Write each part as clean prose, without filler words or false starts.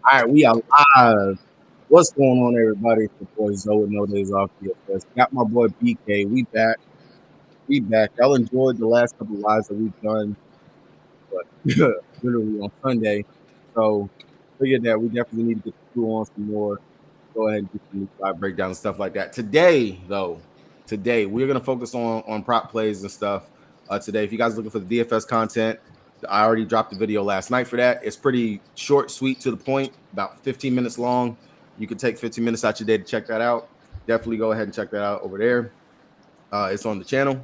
All right, we are live. What's going on, everybody? It's your boy Zoe with No Days Off DFS. Got my boy BK. We back. We back. Y'all enjoyed the last couple of lives that we've done, but literally on Sunday. So figured that we definitely need to get the crew on some more. Go ahead and do some live breakdown and stuff like that. Today, though, we're gonna focus on prop plays and stuff. Today, if you guys are looking for the DFS content, I already dropped the video last night for that. It's pretty short, sweet, to the point, about 15 minutes long. You can take 15 minutes out your day to check that out. Definitely go ahead and check that out over there. It's on the channel.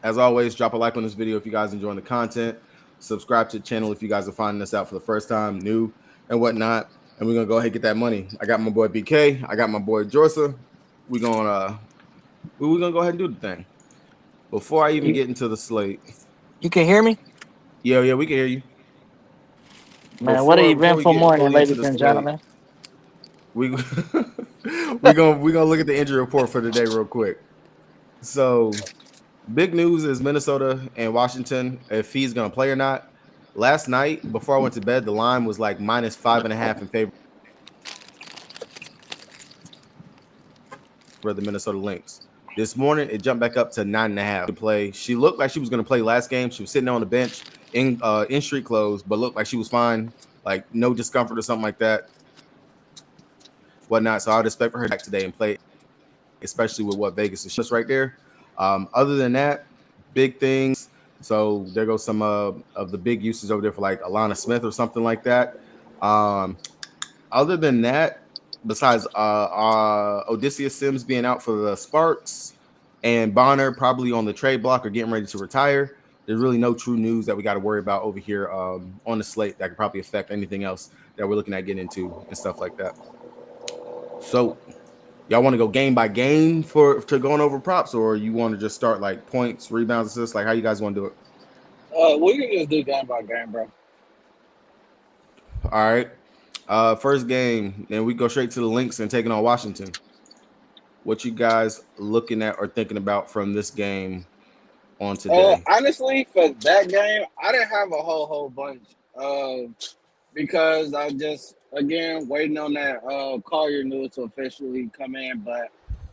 As always, drop a like on this video if you guys enjoying the content. Subscribe to the channel if you guys are finding this out for the first time, new and whatnot. And we're gonna go ahead and get that money. I got my boy BK. I got my boy Jorsa. We're gonna go ahead and do the thing. Before I even get into the slate, You can hear me? yeah, we can hear you. Man, what an Before we eventful get morning, fully into ladies the and slate, gentlemen. we we're gonna look at the injury report for today real quick. So big news is Minnesota and Washington, if he's gonna play or not. Last night, before I went to bed, the line was like -5.5 in favor of the Minnesota Lynx. This morning, it jumped back up to 9.5 to play. She looked like she was gonna play last game. She was sitting on the bench in street clothes, but looked like she was fine, like no discomfort or something like that, whatnot. So I would expect for her back today and play, especially with what Vegas is just right there. Other than that, big things. So there goes some of the big uses over there for like Alana Smith or something like that. Other than that, besides Odysseus Sims being out for the Sparks and Bonner probably on the trade block or getting ready to retire, there's really no true news that we got to worry about over here on the slate that could probably affect anything else that we're looking at getting into and stuff like that. So y'all want to go game by game to going over props, or you want to just start like points, rebounds, assists? Like how you guys want to do it? We can just do game by game, bro. All right. First game, and we go straight to the Lynx and taking on Washington. What you guys looking at or thinking about from this game on today? Honestly, for that game, I didn't have a whole bunch. Because I just again waiting on that Collier news to officially come in. But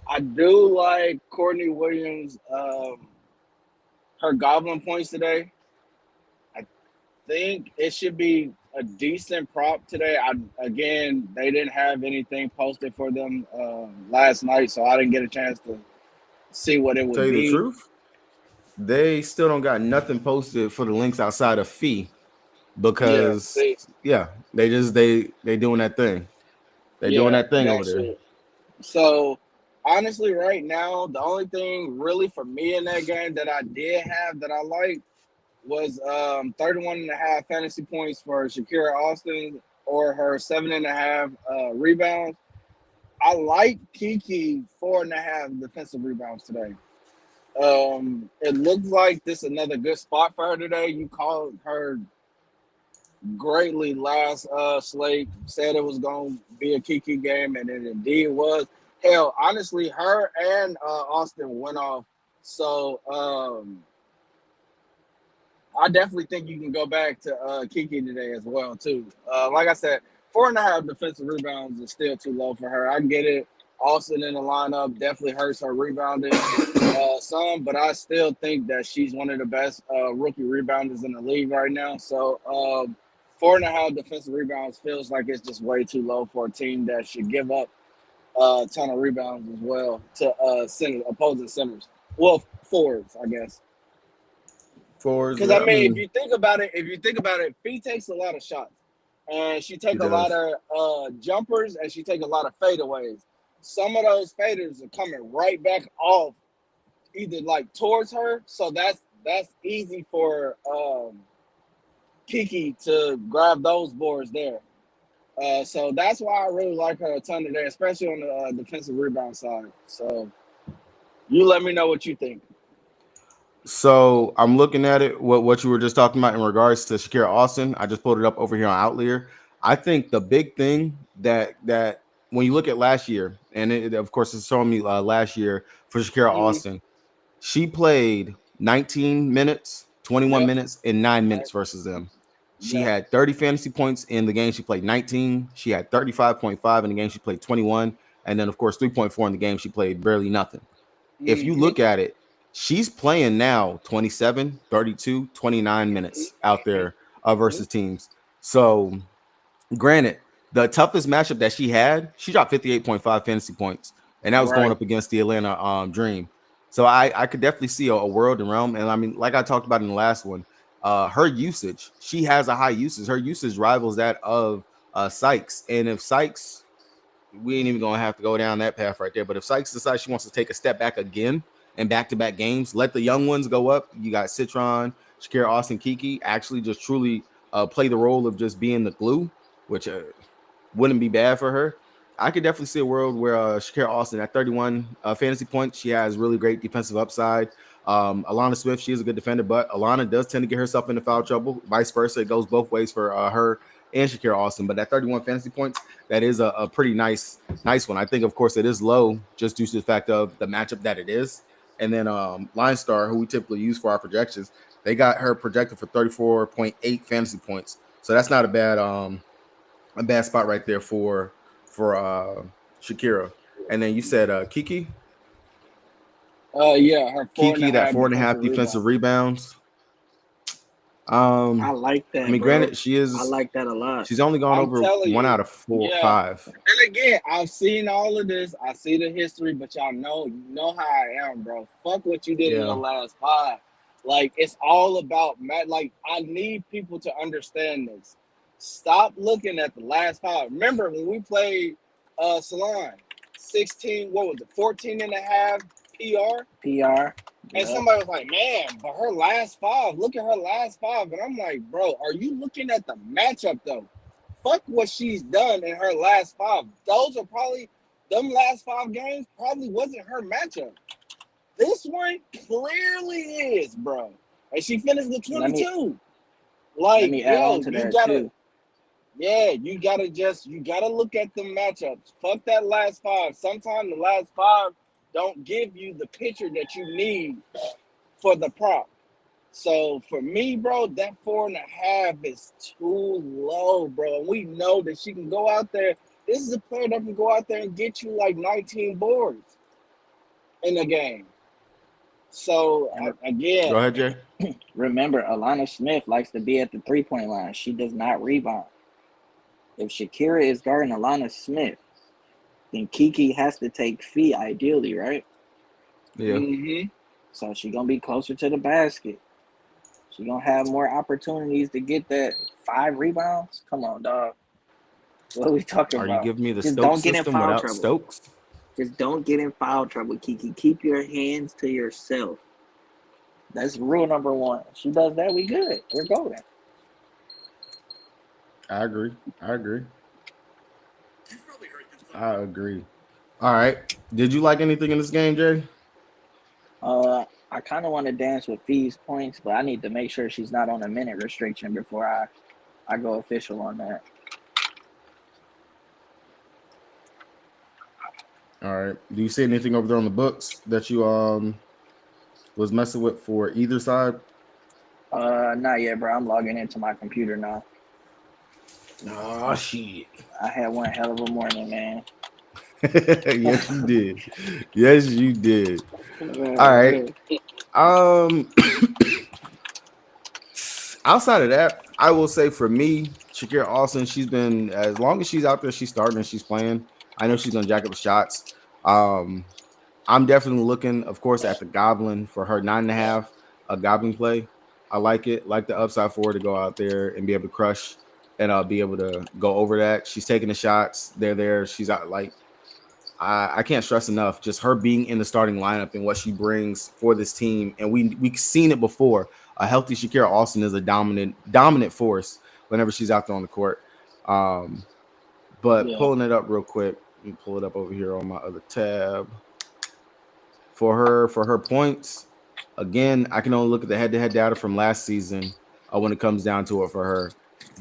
I do like Courtney Williams, her goblin points today. I think it should be a decent prop today. They didn't have anything posted for them last night, so I didn't get a chance to see what it Tell would you the be. truth, they still don't got nothing posted for the Lynx outside of fee Yeah, because see, they doing that thing. They doing yeah, that thing over that's there. it. So honestly, right now, the only thing really for me in that game that I did have that I liked was 31.5 fantasy points for Shakira Austin or her 7.5 rebounds. I like Kiki 4.5 defensive rebounds today. It looks like this is another good spot for her today. You called her greatly last slate, said it was going to be a Kiki game, and it indeed was. Hell, honestly, her and Austin went off. So I definitely think you can go back to Kiki today as well, too. Like I said, 4.5 defensive rebounds is still too low for her. I get it. Austin in the lineup definitely hurts her rebounding some, but I still think that she's one of the best rookie rebounders in the league right now. So 4.5 defensive rebounds feels like it's just way too low for a team that should give up a ton of rebounds as well to opposing centers. Well, forwards, I guess. Fours, Because yeah, I I mean, mean, if you think about it, Fee takes a lot of shots, and she he take a lot does. of jumpers, and she take a lot of fadeaways. Some of those faders are coming right back off, either like towards her. So that's easy for Kiki to grab those boards there. So that's why I really like her a ton today, especially on the defensive rebound side. So you let me know what you think. So I'm looking at it, what you were just talking about in regards to Shakira Austin. I just pulled it up over here on Outlier. I think the big thing that when you look at last year, and of course it's showing me last year for Shakira Mm-hmm. Austin, she played 19 minutes, 21 Yep. minutes, and 9 minutes Yep. versus them. She had 30 fantasy points in the game she played 19. She had 35.5 in the game she played 21. And then, of course, 3.4 in the game she played barely nothing. If you look at it, she's playing now 27, 32, 29 minutes out there versus teams. So, granted, the toughest matchup that she had, she dropped 58.5 fantasy points, and that was going up against the Atlanta Dream. So I could definitely see a world and realm. And I mean, like I talked about in the last one, her usage, she has a high usage. Her usage rivals that of Sykes. And if Sykes, we ain't even gonna have to go down that path right there. But if Sykes decides she wants to take a step back again in back-to-back games, let the young ones go up. You got Citron, Shakira, Austin, Kiki actually just truly play the role of just being the glue, which wouldn't be bad for her. I could definitely see a world where Shakira Austin at 31 fantasy points, she has really great defensive upside. Alana Smith, she is a good defender, but Alana does tend to get herself into foul trouble. Vice versa, it goes both ways for her and Shakira Austin. But at 31 fantasy points, that is a pretty nice one. I think, of course, it is low just due to the fact of the matchup that it is. And then Line Star, who we typically use for our projections, they got her projected for 34.8 fantasy points. So that's not a bad spot right there for Shakira. And then you said Kiki. Yeah, her Kiki, that 4.5 defensive rebounds. I like that. I mean, granted, she is. I like that a lot. She's only gone over 1 out of 5. And again, I've seen all of this. I see the history, but y'all know how I am, bro. Fuck what you did in your last 5. Like, it's all about like, I need people to understand this. Stop looking at the last 5. Remember when we played Salon, 16, what was it, 14 and a half PR? And somebody was like, man, but her last 5, look at her last 5. And I'm like, bro, are you looking at the matchup, though? Fuck what she's done in her last 5. Those are probably, them last 5 games probably wasn't her matchup. This one clearly is, bro. And she finished with 22. Like, yo, you gotta, you gotta look at the matchups. Fuck that last 5. Sometimes the last 5 don't give you the picture that you need for the prop. So for me, bro, that 4.5 is too low, bro. And we know that she can go out there. This is a player that can go out there and get you like 19 boards in a game. So again, go ahead, Jay. Remember, Alana Smith likes to be at the 3-point line. She does not rebound. If Shakira is guarding Alana Smith, then Kiki has to take fee ideally, right? Yeah. So she's gonna be closer to the basket. She's gonna have more opportunities to get that 5 rebounds. Come on, dog. What are we talking about? Are you giving me the Just Stokes don't get in system foul without trouble. Stokes? Just don't get in foul trouble, Kiki. Keep your hands to yourself. That's rule number 1. She does that, we good. We're golden. I agree. All right. Did you like anything in this game, Jay? I kind of want to dance with Fee's points, but I need to make sure she's not on a minute restriction before I go official on that. All right. Do you see anything over there on the books that you was messing with for either side? Not yet, bro. I'm logging into my computer now. Oh, shit. I had one hell of a morning, man. Yes, you did. All right. Outside of that, I will say for me, Shakira Austin, she's been, as long as she's out there, she's starting and she's playing. I know she's gonna jack up shots. I'm definitely looking, of course, at the Goblin for her 9.5, a Goblin play. I like it, like the upside for her to go out there and be able to crush and be able to go over that. She's taking the shots. They're there. She's out. Like, I can't stress enough just her being in the starting lineup and what she brings for this team. And we've seen it before. A healthy Shakira Austin is a dominant force whenever she's out there on the court. But pulling it up real quick, let me pull it up over here on my other tab. For her points, again, I can only look at the head-to-head data from last season when it comes down to it for her.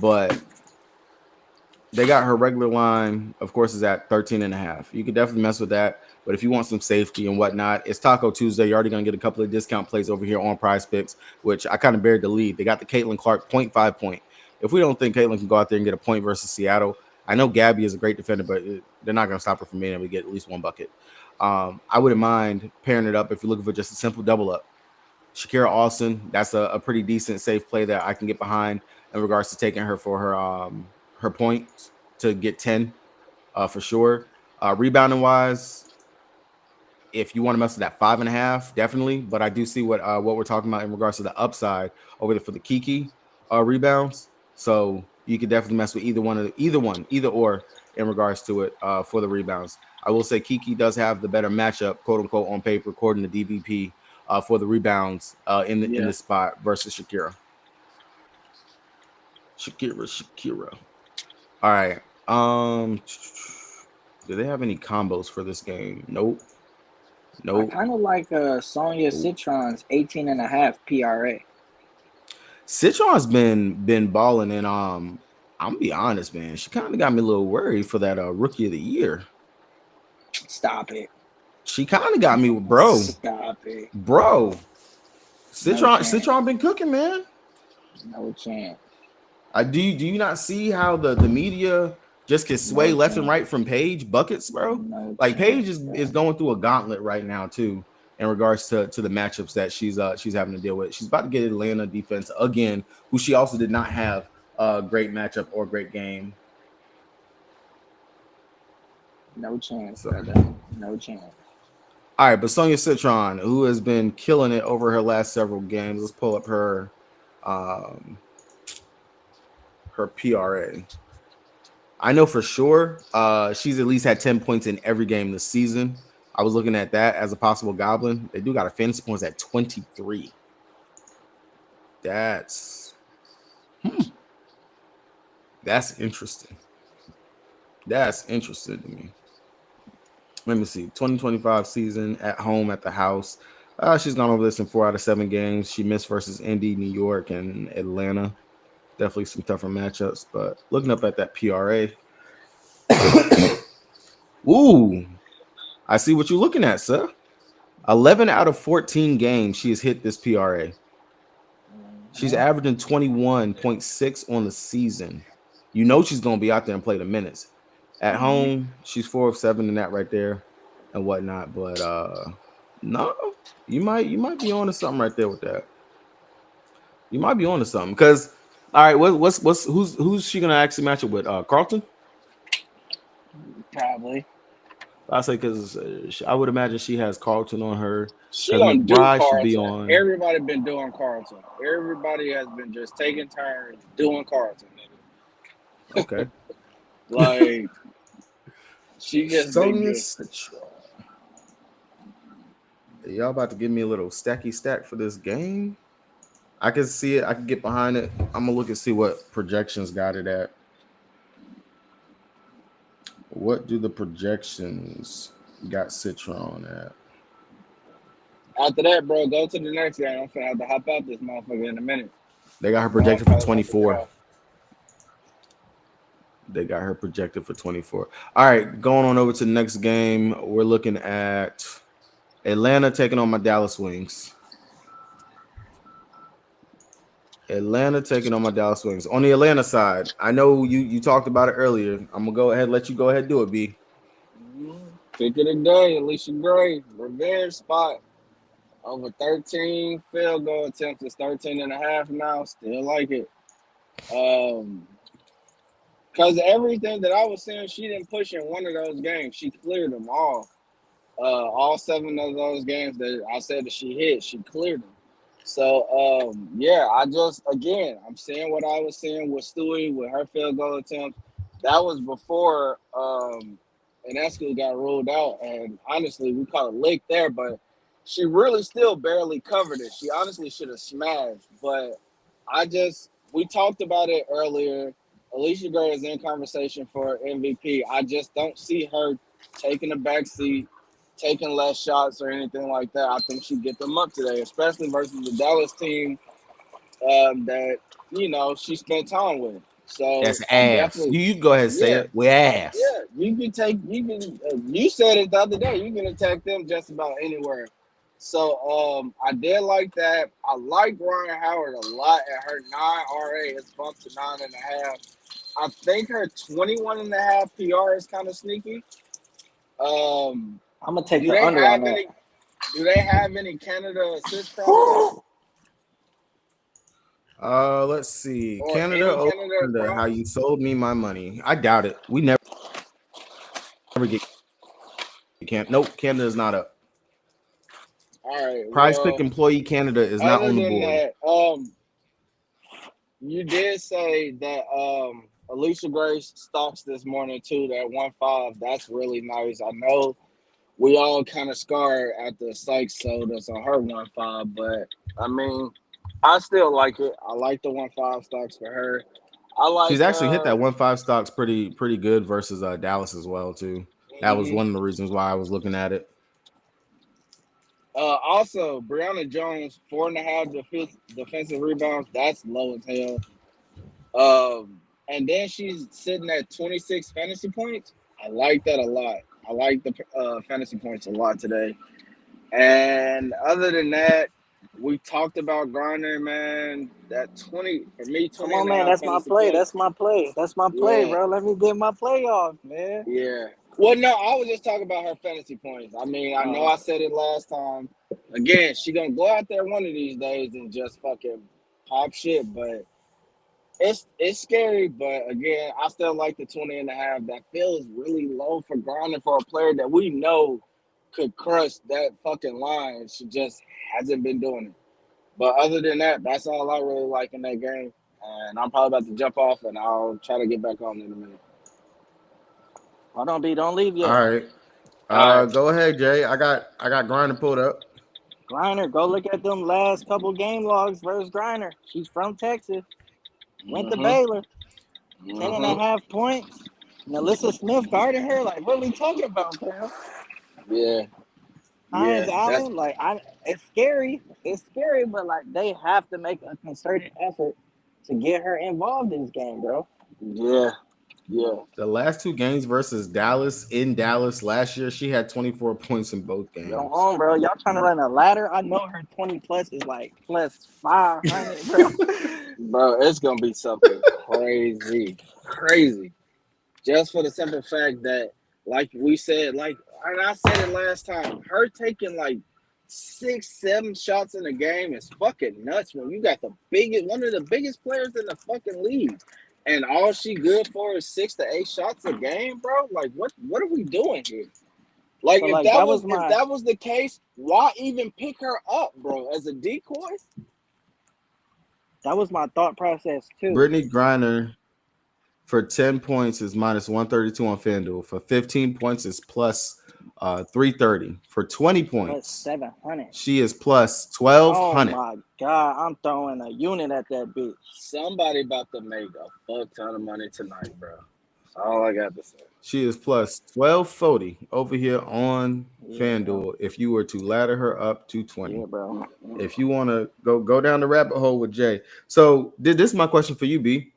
But they got her regular line, of course, is at 13.5. You could definitely mess with that. But if you want some safety and whatnot, it's Taco Tuesday. You're already going to get a couple of discount plays over here on Prizepicks, which I kind of buried the lead. They got the Caitlin Clark 0.5 point. if we don't think Caitlin can go out there and get a point versus Seattle, I know Gabby is a great defender, but they're not going to stop her from being able to get at least one bucket. I wouldn't mind pairing it up if you're looking for just a simple double up. Shakira Austin, that's a pretty decent safe play that I can get behind in regards to taking her for her points to get 10 for sure. Rebounding wise, if you want to mess with that 5.5, definitely. But I do see what we're talking about in regards to the upside over there for the Kiki rebounds. So you could definitely mess with either or in regards to it for the rebounds. I will say Kiki does have the better matchup, quote unquote, on paper, according to DVP, for the rebounds in this spot versus Shakira. Shakira. All right. Do they have any combos for this game? Nope. I kind of like Sonia Citron's 18.5 PRA. Citron's been balling, and I'm gonna be honest, man. She kind of got me a little worried for that Rookie of the Year. Stop it. She kind of got me, bro. Stop it, bro. Citron been cooking, man. No chance. Do you not see how the media just can sway left and right from Paige buckets, bro? Like Paige is going through a gauntlet right now too, in regards to the matchups that she's having to deal with. She's about to get Atlanta defense again, who she also did not have a great matchup or great game. No chance, brother. No chance. All right, but Sonia Citron, who has been killing it over her last several games, let's pull up her PRA. I know for sure she's at least had 10 points in every game this season. I was looking at that as a possible goblin. They do got her fantasy points at 23. That's interesting. That's interesting to me. Let me see. 2025 season at home at the house. She's gone over this in 4 out of 7 games. She missed versus Indy, New York, and Atlanta. Definitely some tougher matchups, but looking up at that PRA. Ooh, I see what you're looking at, sir. 11 out of 14 games she has hit this PRA. She's averaging 21.6 on the season. You know she's going to be out there and play the minutes. At home, she's 4 of 7 in that right there and whatnot. But no, you might be on to something right there with that. You might be on to something because. All right, who's she gonna actually match it with? Carlton? Probably. I say because I would imagine she has Carlton on her. She gonna do McBride should Carlton. be on. Everybody been doing Carlton. Everybody has been just taking turns doing Carlton. Okay. Like she just Sonia Citron. Y'all about to give me a little stacky stack for this game? I can see it. I can get behind it. I'm gonna look and see what projections got it at. What do the projections got Citron at? After that, bro, go to the next game. I'm gonna have to hop out this motherfucker in a minute. They got her projected for 24. They got her projected for 24. All right, going on over to the next game. We're looking at Atlanta taking on my Dallas Wings. Atlanta taking on my Dallas Wings. On the Atlanta side, I know you talked about it earlier. I'm gonna let you go ahead and do it, B. Pick of the day, Alicia Gray, revenge spot. Over 13 field goal attempts. It's 13.5 now. Still like it. Because everything that I was saying, she didn't push in one of those games. She cleared them all. All 7 of those games that I said that she hit, she cleared them. So, yeah, I'm seeing what I was seeing with Stewie with her field goal attempt. That was before Enescu got ruled out. And honestly, we caught a lick there, but she really still barely covered it. She honestly should have smashed. But we talked about it earlier. Alicia Gray is in conversation for MVP. I just don't see her taking a back seat, taking less shots or anything like that. I think she'd get them up today, especially versus the Dallas team that, she spent time with. So that's ass. You go ahead and say it. We're ass. Yeah, you said it the other day. You can attack them just about anywhere. So I did like that. I like Ryan Howard a lot at her 9 RA. It's bumped to 9.5. I think her 21.5 PR is kind of sneaky. I'm gonna take Do the they under on have that. any? Do they have any Canada assist props? Let's see. Or Canada, any oh, Canada Canada, how you props? sold me my money. I doubt it. We never get Canada. Nope, Canada is not up. All right. Prize Pick Well, employee Canada is not other on the than board. that, you did say that Alicia Grace stocks this morning too. That 1.5. That's really nice. I know we all kind of scarred at the Sykes sold us on her 1.5, but I mean, I still like it. I like the 1.5 stocks for her. I She's like actually hit that 1.5 stocks pretty good versus Dallas as well too. That was one of the reasons why I was looking at it. Also, Brianna Jones, 4.5 defensive rebounds. That's low as hell. And then she's sitting at 26 fantasy points. I like that a lot. I like the fantasy points a lot today. And other than that, we talked about Garner, man. That 20 for me, Come 20 on, and a man. half That's my fantasy play. points. That's my play. That's my play, Yeah, bro. Let me get my play off, man. yeah. Well, no, I was just talking about her fantasy points. I mean, I know I said it last time. Again, she gonna go out there one of these days and just fucking pop shit, but it's scary. But again, I still like the 20.5. That feels really low for Garner for a player that we know could crush that fucking line. She just hasn't been doing it. But other than that, that's all I really like in that game. And I'm probably about to jump off, and I'll try to get back on in a minute. Hold on, B. Don't leave All yet. right. All right. Go ahead, Jay. I got Grinder pulled up. Griner, go look at them last couple game logs versus Griner. She's from Texas. Went to Baylor. 10.5 points. And Alyssa Smith guarded her. Like, what are we talking about, fam? Yeah. Hines Yeah. That's Allen, like, it's scary. It's scary, but like they have to make a concerted effort to get her involved in this game, bro. yeah. Yeah. The last two games versus Dallas in Dallas last year, she had 24 points in both Go games. on, bro. Y'all trying to run a ladder? I know her 20 plus is like plus 500, bro. Bro, it's gonna be something crazy. Crazy. Just for the simple fact that, like we said, like and I said it last time, her taking like 6, 7 shots in a game is fucking nuts when you got one of the biggest players in the fucking league. And all she good for is 6 to 8 shots a game, bro. Like what are we doing here? Like So like that was if my that was the case, why even pick her up, bro, as a decoy? thought process too. Brittany Griner for 10 points is minus 132 on FanDuel. For 15 points is plus 330. For 20 Plus points, 700. she is plus Oh 1200. my god, I'm throwing a unit at that bitch. Somebody about to make a fuck ton of money tonight, bro. That's all I got to say. She is plus 1240 over here on Yeah, bro. FanDuel if you were to ladder her up to Yeah, 20. bro. If you want to go down the rabbit hole with Jay. So, this is my question for you, B.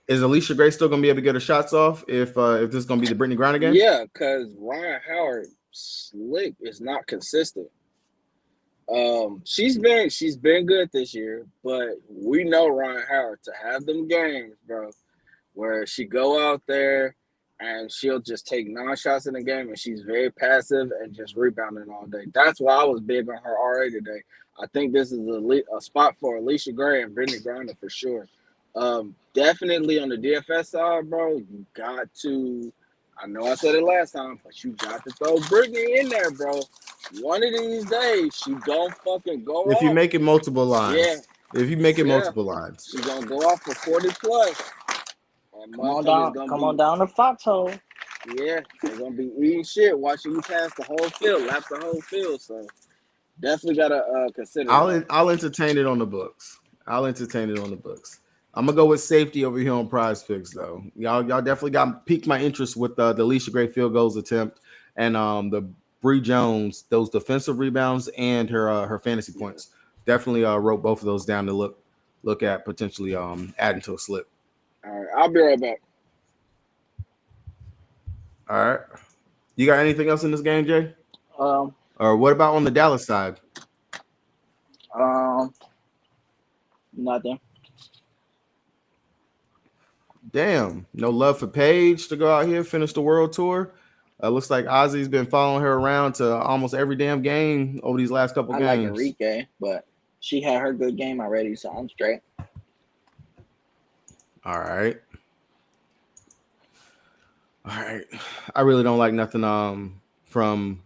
Is Alicia Gray still going to be able to get her shots off if this is going to be the Brittany Griner game? Yeah, because Ryan Howard slick is not consistent. She's been good this year, but we know Ryan Howard to have them games, bro, where she go out there and she'll just take 9 shots in the game and she's very passive and just rebounding all day. That's why I was big on her RA today. I think this is a spot for Alicia Gray and Brittany Griner for sure. Definitely on the DFS side, bro, you got to. I know I said it last time, but you got to throw Brittany in there, bro. One of these days, she gonna fucking go If you off. make it multiple Yeah, lines. If you make it yeah. multiple lines. She's gonna go off for 40 plus. And Come on motherfuckers down. gonna Come on be, down the foxhole. yeah, they're gonna be eating shit, watching you pass the whole field, lap the whole field. So definitely gotta consider that. I'll entertain it on the books. I'm gonna go with safety over here on Prize Picks though. Y'all definitely got piqued my interest with the Alicia Gray field goals attempt and the Bree Jones, those defensive rebounds and her fantasy points. Definitely wrote both of those down to look at potentially adding to a slip. All right, I'll be right back. All right. You got anything else in this game, Jay? Or what about on the Dallas side? Um, Nothing. Damn, no love for Paige to go out here finish the world tour. Looks like Ozzy's been following her around to almost every damn game over these last couple I like games. Enrique, but she had her good game already, so I'm straight. All right. All right. I really don't like nothing from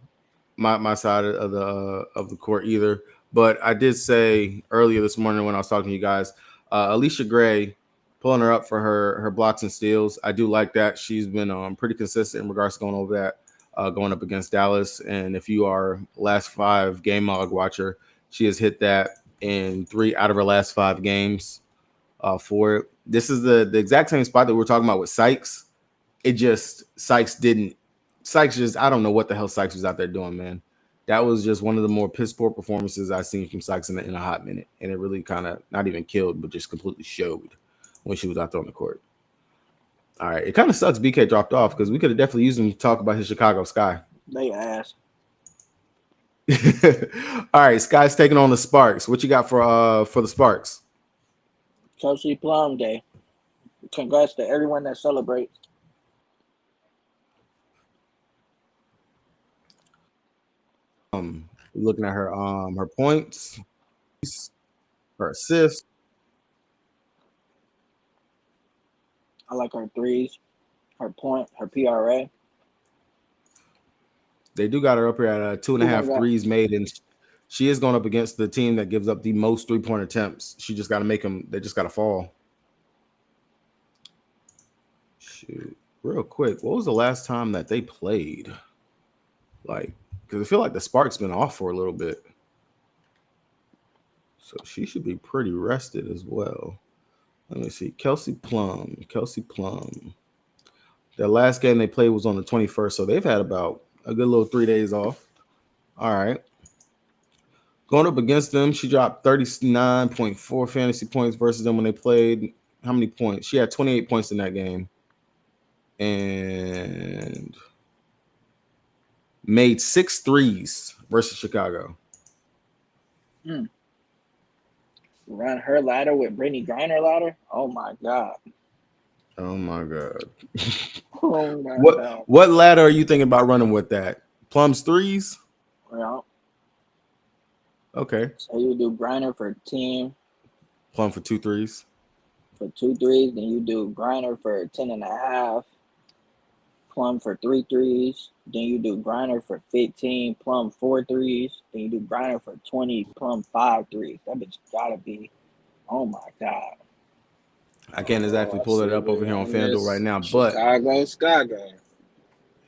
my side of the court either. But I did say earlier this morning when I was talking to you guys, Alicia Gray pulling her up for her blocks and steals. I do like that. She's been pretty consistent in regards to going over that, going up against Dallas. And if you are last 5 game log watcher, she has hit that in 3 out of her last 5 games for it. This is the exact same spot that we were talking about with Sykes. It just Sykes just, I don't know what the hell Sykes was out there doing, man. That was just one of the more piss poor performances I've seen from Sykes in a hot minute, and it really kind of not even killed, but just completely showed when she was out there on the court. All right, it kind of sucks BK dropped off because we could have definitely used him to talk about his Chicago Sky. They ass. All right, Sky's taking on the Sparks. What you got for the Sparks? Chelsea Plum Day. Congrats to everyone that celebrates. Looking at her points, her assists. I like her threes, her point, her PRA. They do got her up here at two and a Who half got threes made, and she is going up against the team that gives up the most 3-point attempts. She just got to make them. They just got to fall. Shoot, real quick, what was the last time that they played? Like, because I feel like the Sparks been off for a little bit, so she should be pretty rested as well. Let me see, Kelsey Plum. The last game they played was on the 21st, so they've had about a good little 3 days off. All right. Going up against them, she dropped 39.4 fantasy points versus them when they played. How many points? She had 28 points in that game and made 6 threes versus Chicago. Run her ladder with Brittany Griner ladder? Oh my god. Oh my god. Oh my god. What ladder are you thinking about running with that? Plum's threes? Yeah. Okay. So you do Griner for 10 Plum for 2 threes. for 2 threes, then you do Griner for 10.5, Plum for 3 threes, then you do Griner for 15, Plum 4 threes, then you do Griner for 20, Plum 5 threes. That bitch gotta be, oh my god. I can't exactly I pull it see up over we here on on FanDuel right this now, but Chicago Sky game.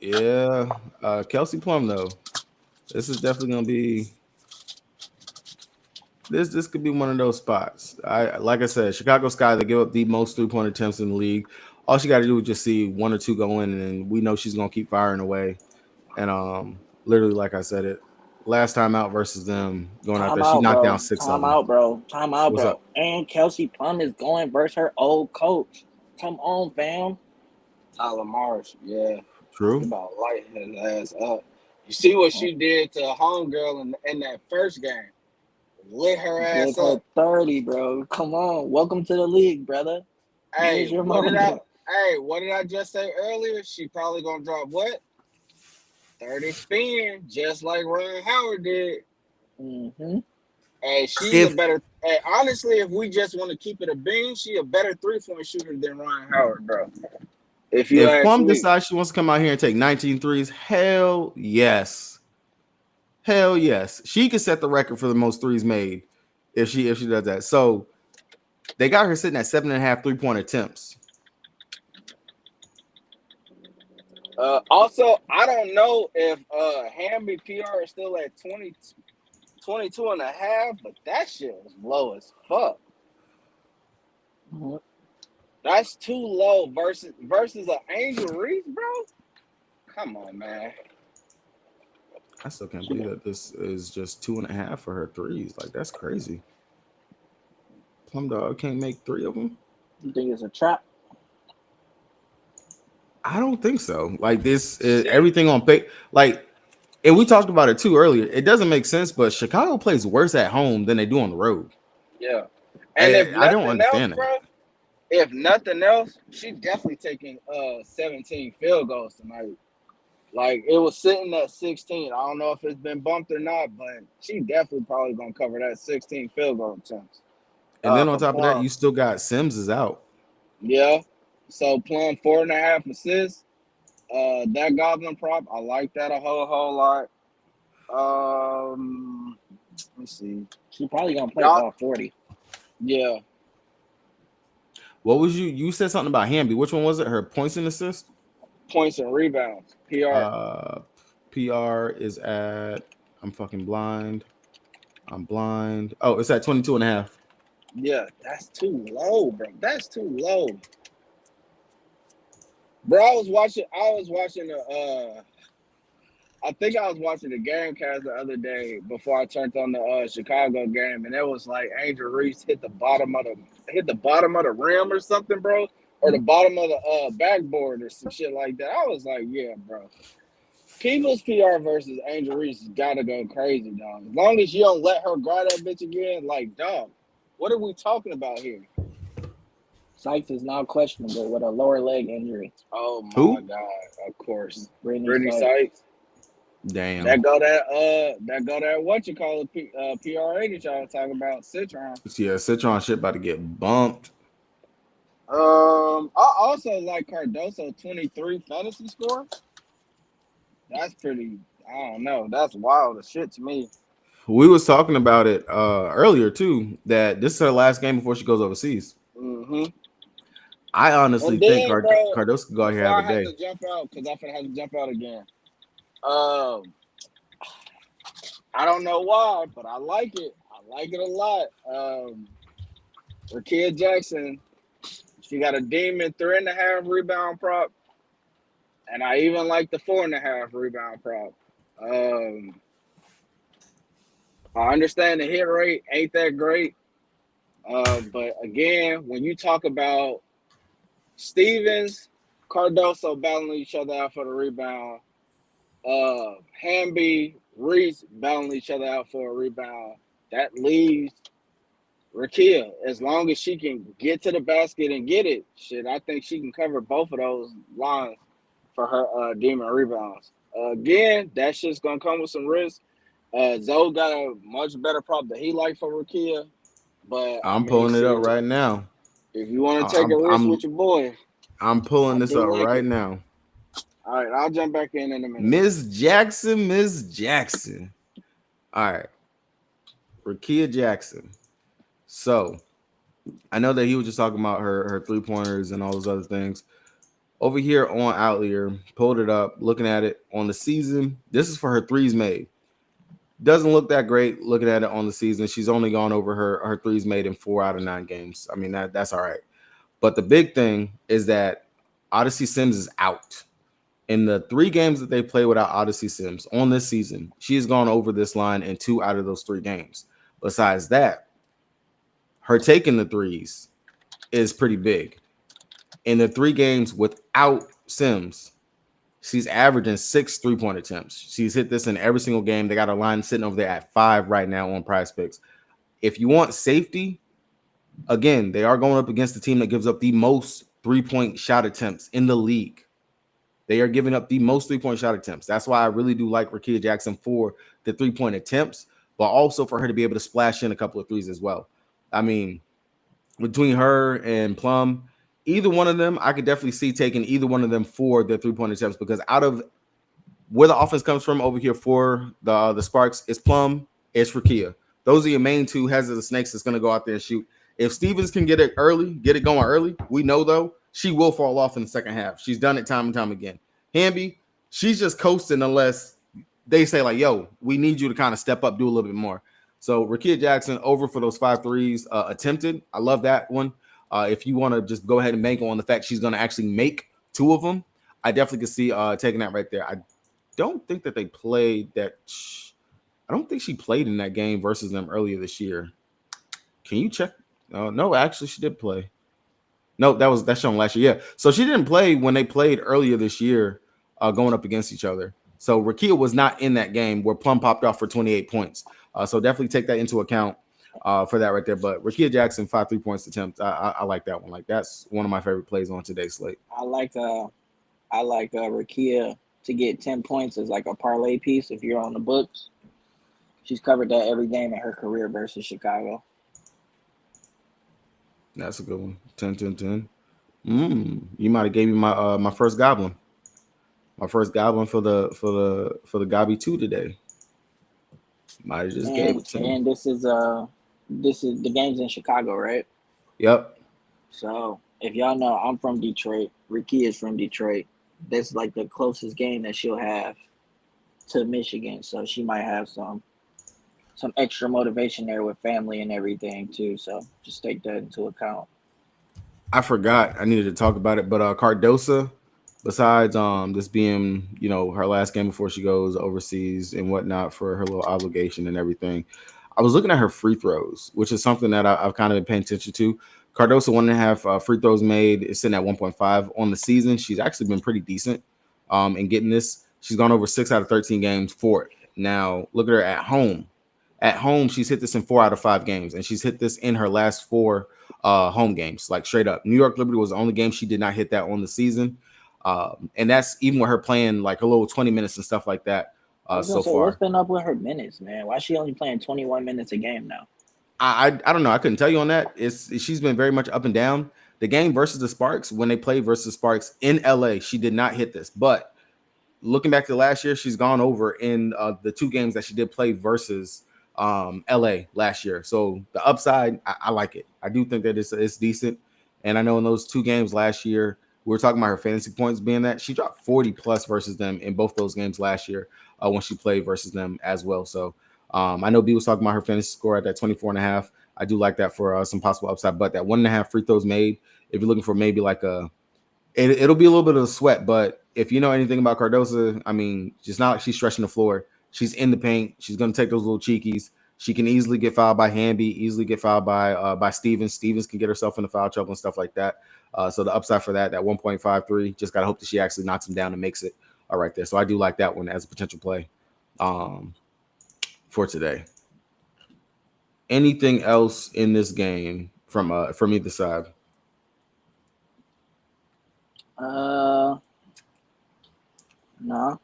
yeah, Kelsey Plum though. This is definitely gonna be this could be one of those spots. Like I said, Chicago Sky, they give up the most 3-point attempts in the league. All she got to do is just see 1 or 2 go in, and we know she's gonna keep firing away. And literally, like I said, it last time out versus them going out Time there, she out, knocked bro. down 6 of Time them. out, bro. Time out, What's bro. up? And Kelsey Plum is going versus her old coach. Come on, fam. Tyler Marsh, yeah. He True. about light his ass up. You see what she did to homegirl in that first game? Lit her Gave ass her up. 30, bro. Come on. Welcome to the league, brother. Hey, Here's your moment. what did I just say earlier? She probably gonna drop what? 30 spin, just like Ryan Howard did. Mm-hmm. Hey, she a If better. Hey, honestly, if we just want to keep it a bean, she a better 3-point shooter than Ryan Howard, bro. If you if ask Plum me, decides she wants to come out here and take 19 threes, hell yes. Hell yes. She could set the record for the most threes made if she does that. So they got her sitting at 7.5 3-point attempts. also, I don't know if Hamby PR is still at 22 and a half, but that shit was low as fuck. Mm-hmm. That's too low versus an Angel Reese, bro. Come on, man. I still can't believe that this is just 2.5 for her threes. Like, that's crazy. Plum Dog can't make 3 of them. You think it's a trap? I don't think so. Like this, Shit. everything on paper. Like And we talked about it too earlier. It doesn't make sense, but Chicago plays worse at home than they do on the road. Yeah. And if I don't nothing else, understand that. bro, if nothing else, she definitely taking 17 field goals tonight. Like it was sitting at 16. I don't know if it's been bumped or not, but she definitely probably gonna cover that 16 field goal attempts. And then on For top of that, Plum. you still got Sims is out. Yeah. So Plum 4.5 assists. That Goblin prop, I like that a whole lot. Let me see. She probably gonna play Y'all, all 40. yeah, What was you said something about Hamby? Which one was it? Her points and assists? points and rebounds. PR. Uh PR is at I'm fucking blind. I'm blind. Oh, it's at 22 and a half. Yeah, that's too low, bro. That's too low. Bro, I was watching I think I was watching the game cast the other day before I turned on the Chicago game, and it was like Angel Reese hit the bottom of the rim or something, bro, or the bottom of the backboard or some shit like that. I was like, yeah, bro. People's PR versus Angel Reese gotta go crazy, dog. As long as you don't let her grab that bitch again, like, dog, what are we talking about here? Sykes is now questionable with a lower leg injury. Oh my Who? god, of course. Brittany Brittany Sykes. Sykes. Damn. That what you call it, PRA that y'all talking about, Citron. Yeah, Citron shit about to get bumped. I also like Cardoso 23 fantasy score. That's pretty. I don't know. That's wild as shit to me. We was talking about it earlier too, that this is her last game before she goes overseas. Mm-hmm. I honestly And think then, bro, Cardoso could go out here before and I have a have day. to jump out, because I'm gonna have to jump out again. I don't know why, but I like it. I like it a lot. Rakia Jackson, she got a demon 3.5 rebound prop, and I even like the 4.5 rebound prop. I understand the hit rate ain't that great, but again, when you talk about Stevens, Cardoso battling each other out for the rebound, Hamby, Reese battling each other out for a rebound, that leaves Rakia. As long as she can get to the basket and get it, shit, I think she can cover both of those lines for her demon rebounds. Again, that shit's gonna come with some risk. Zoe got a much better prop that he liked for Rakia, but I I'm mean, pulling it up shit, right now. if you want to take I'm a risk I'm with your boy, I'm pulling I this do up like right it. now. All right, I'll jump back in a minute. Miss Jackson, Miss Jackson. All right, Rakia Jackson. So I know that he was just talking about her 3-pointers and all those other things. Over here on Outlier, pulled it up, looking at it on the season. This is for her threes made. Doesn't look that great looking at it on the season. She's only gone over her threes made in 4 out of 9 games. I mean, that's all right. But the big thing is that Odyssey Sims is out. In the 3 games that they play without Odyssey Sims on this season, she has gone over this line in 2 out of those 3 games. Besides that, her taking the threes is pretty big. In the 3 games without Sims, she's averaging 6 3-point attempts. She's hit this in every single game. They got a line sitting over there at 5 right now on Prizepicks. If you want safety, again, they are going up against the team that gives up the most 3-point shot attempts in the league. They are giving up the most 3-point shot attempts. That's why I really do like Rakia Jackson for the 3-point attempts, but also for her to be able to splash in a couple of threes as well. I mean, between her and Plum, either one of them, I could definitely see taking either one of them for their 3-point attempts, because out of where the offense comes from over here for the Sparks, it's Plum, it's Rakia. Those are your main 2 heads of the snakes that's going to go out there and shoot. If Stevens can get it going early, we know though she will fall off in the second half. She's done it time and time again. Hamby, she's just coasting unless they say like, "Yo, we need you to kind of step up, do a little bit more." So Rakia Jackson over for those 5 threes attempted. I love that one. If you want to just go ahead and bank on the fact she's going to actually make 2 of them, I definitely could see taking that right there. I don't think that they played that. I don't think she played in that game versus them earlier this year. Can you check? No, actually, she did play. No, that's shown last year. Yeah, so she didn't play when they played earlier this year, going up against each other. So Rakia was not in that game where Plum popped off for 28 points. So definitely take that into account for that right there. But Rakia Jackson, 5 3-point attempts. I like that one. Like that's one of my favorite plays on today's slate. I like Rakia to get 10 points as like a parlay piece if you're on the books. She's covered that every game in her career versus Chicago. That's a good one. 10, 10, 10. You might have gave me my first goblin. My first goblin for the Gobby 2 today. Might have just gave And it to me. and this is the game's in Chicago, right? Yep. So if y'all know, I'm from Detroit. Ricky is from Detroit. That's like the closest game that she'll have to Michigan. So she might have some extra motivation there with family and everything too. So just take that into account. I forgot I needed to talk about it, but Cardosa, besides this being her last game before she goes overseas and whatnot for her little obligation and everything, I was looking at her free throws, which is something that I've kind of been paying attention to. Cardosa 1.5 free throws made is sitting at 1.5 on the season. She's actually been pretty decent in getting this. She's gone over 6 out of 13 games for it. Now look at her at home. At home, she's hit this in 4 out of 5 games, and she's hit this in her last 4 home games, like straight up. New York Liberty was the only game she did not hit that on the season, and that's even with her playing like a little 20 minutes and stuff like that I was gonna so say, what's far. been up with her minutes, man? Why is she only playing 21 minutes a game now? I don't know. I couldn't tell you on that. She's been very much up and down. The game versus the Sparks, when they played versus Sparks in LA, she did not hit this. But looking back to last year, she's gone over in the 2 games that she did play versus LA last year. So the upside, I like it. I do think that it's decent. And I know in those 2 games last year, we were talking about her fantasy points being that she dropped 40 plus versus them in both those games last year when she played versus them as well. So I know B was talking about her fantasy score at that 24.5. I do like that for some possible upside, but that 1.5 free throws made, if you're looking for maybe like it'll be a little bit of a sweat, but if you know anything about Cardosa, I mean, it's not like she's stretching the floor. She's in the paint. She's going to take those little cheekies. She can easily get fouled by Hamby, easily get fouled by Stevens. Stevens can get herself into foul trouble and stuff like that. So the upside for that 1.53, just got to hope that she actually knocks him down and makes it right there. So I do like that one as a potential play for today. Anything else in this game from either side? No. No.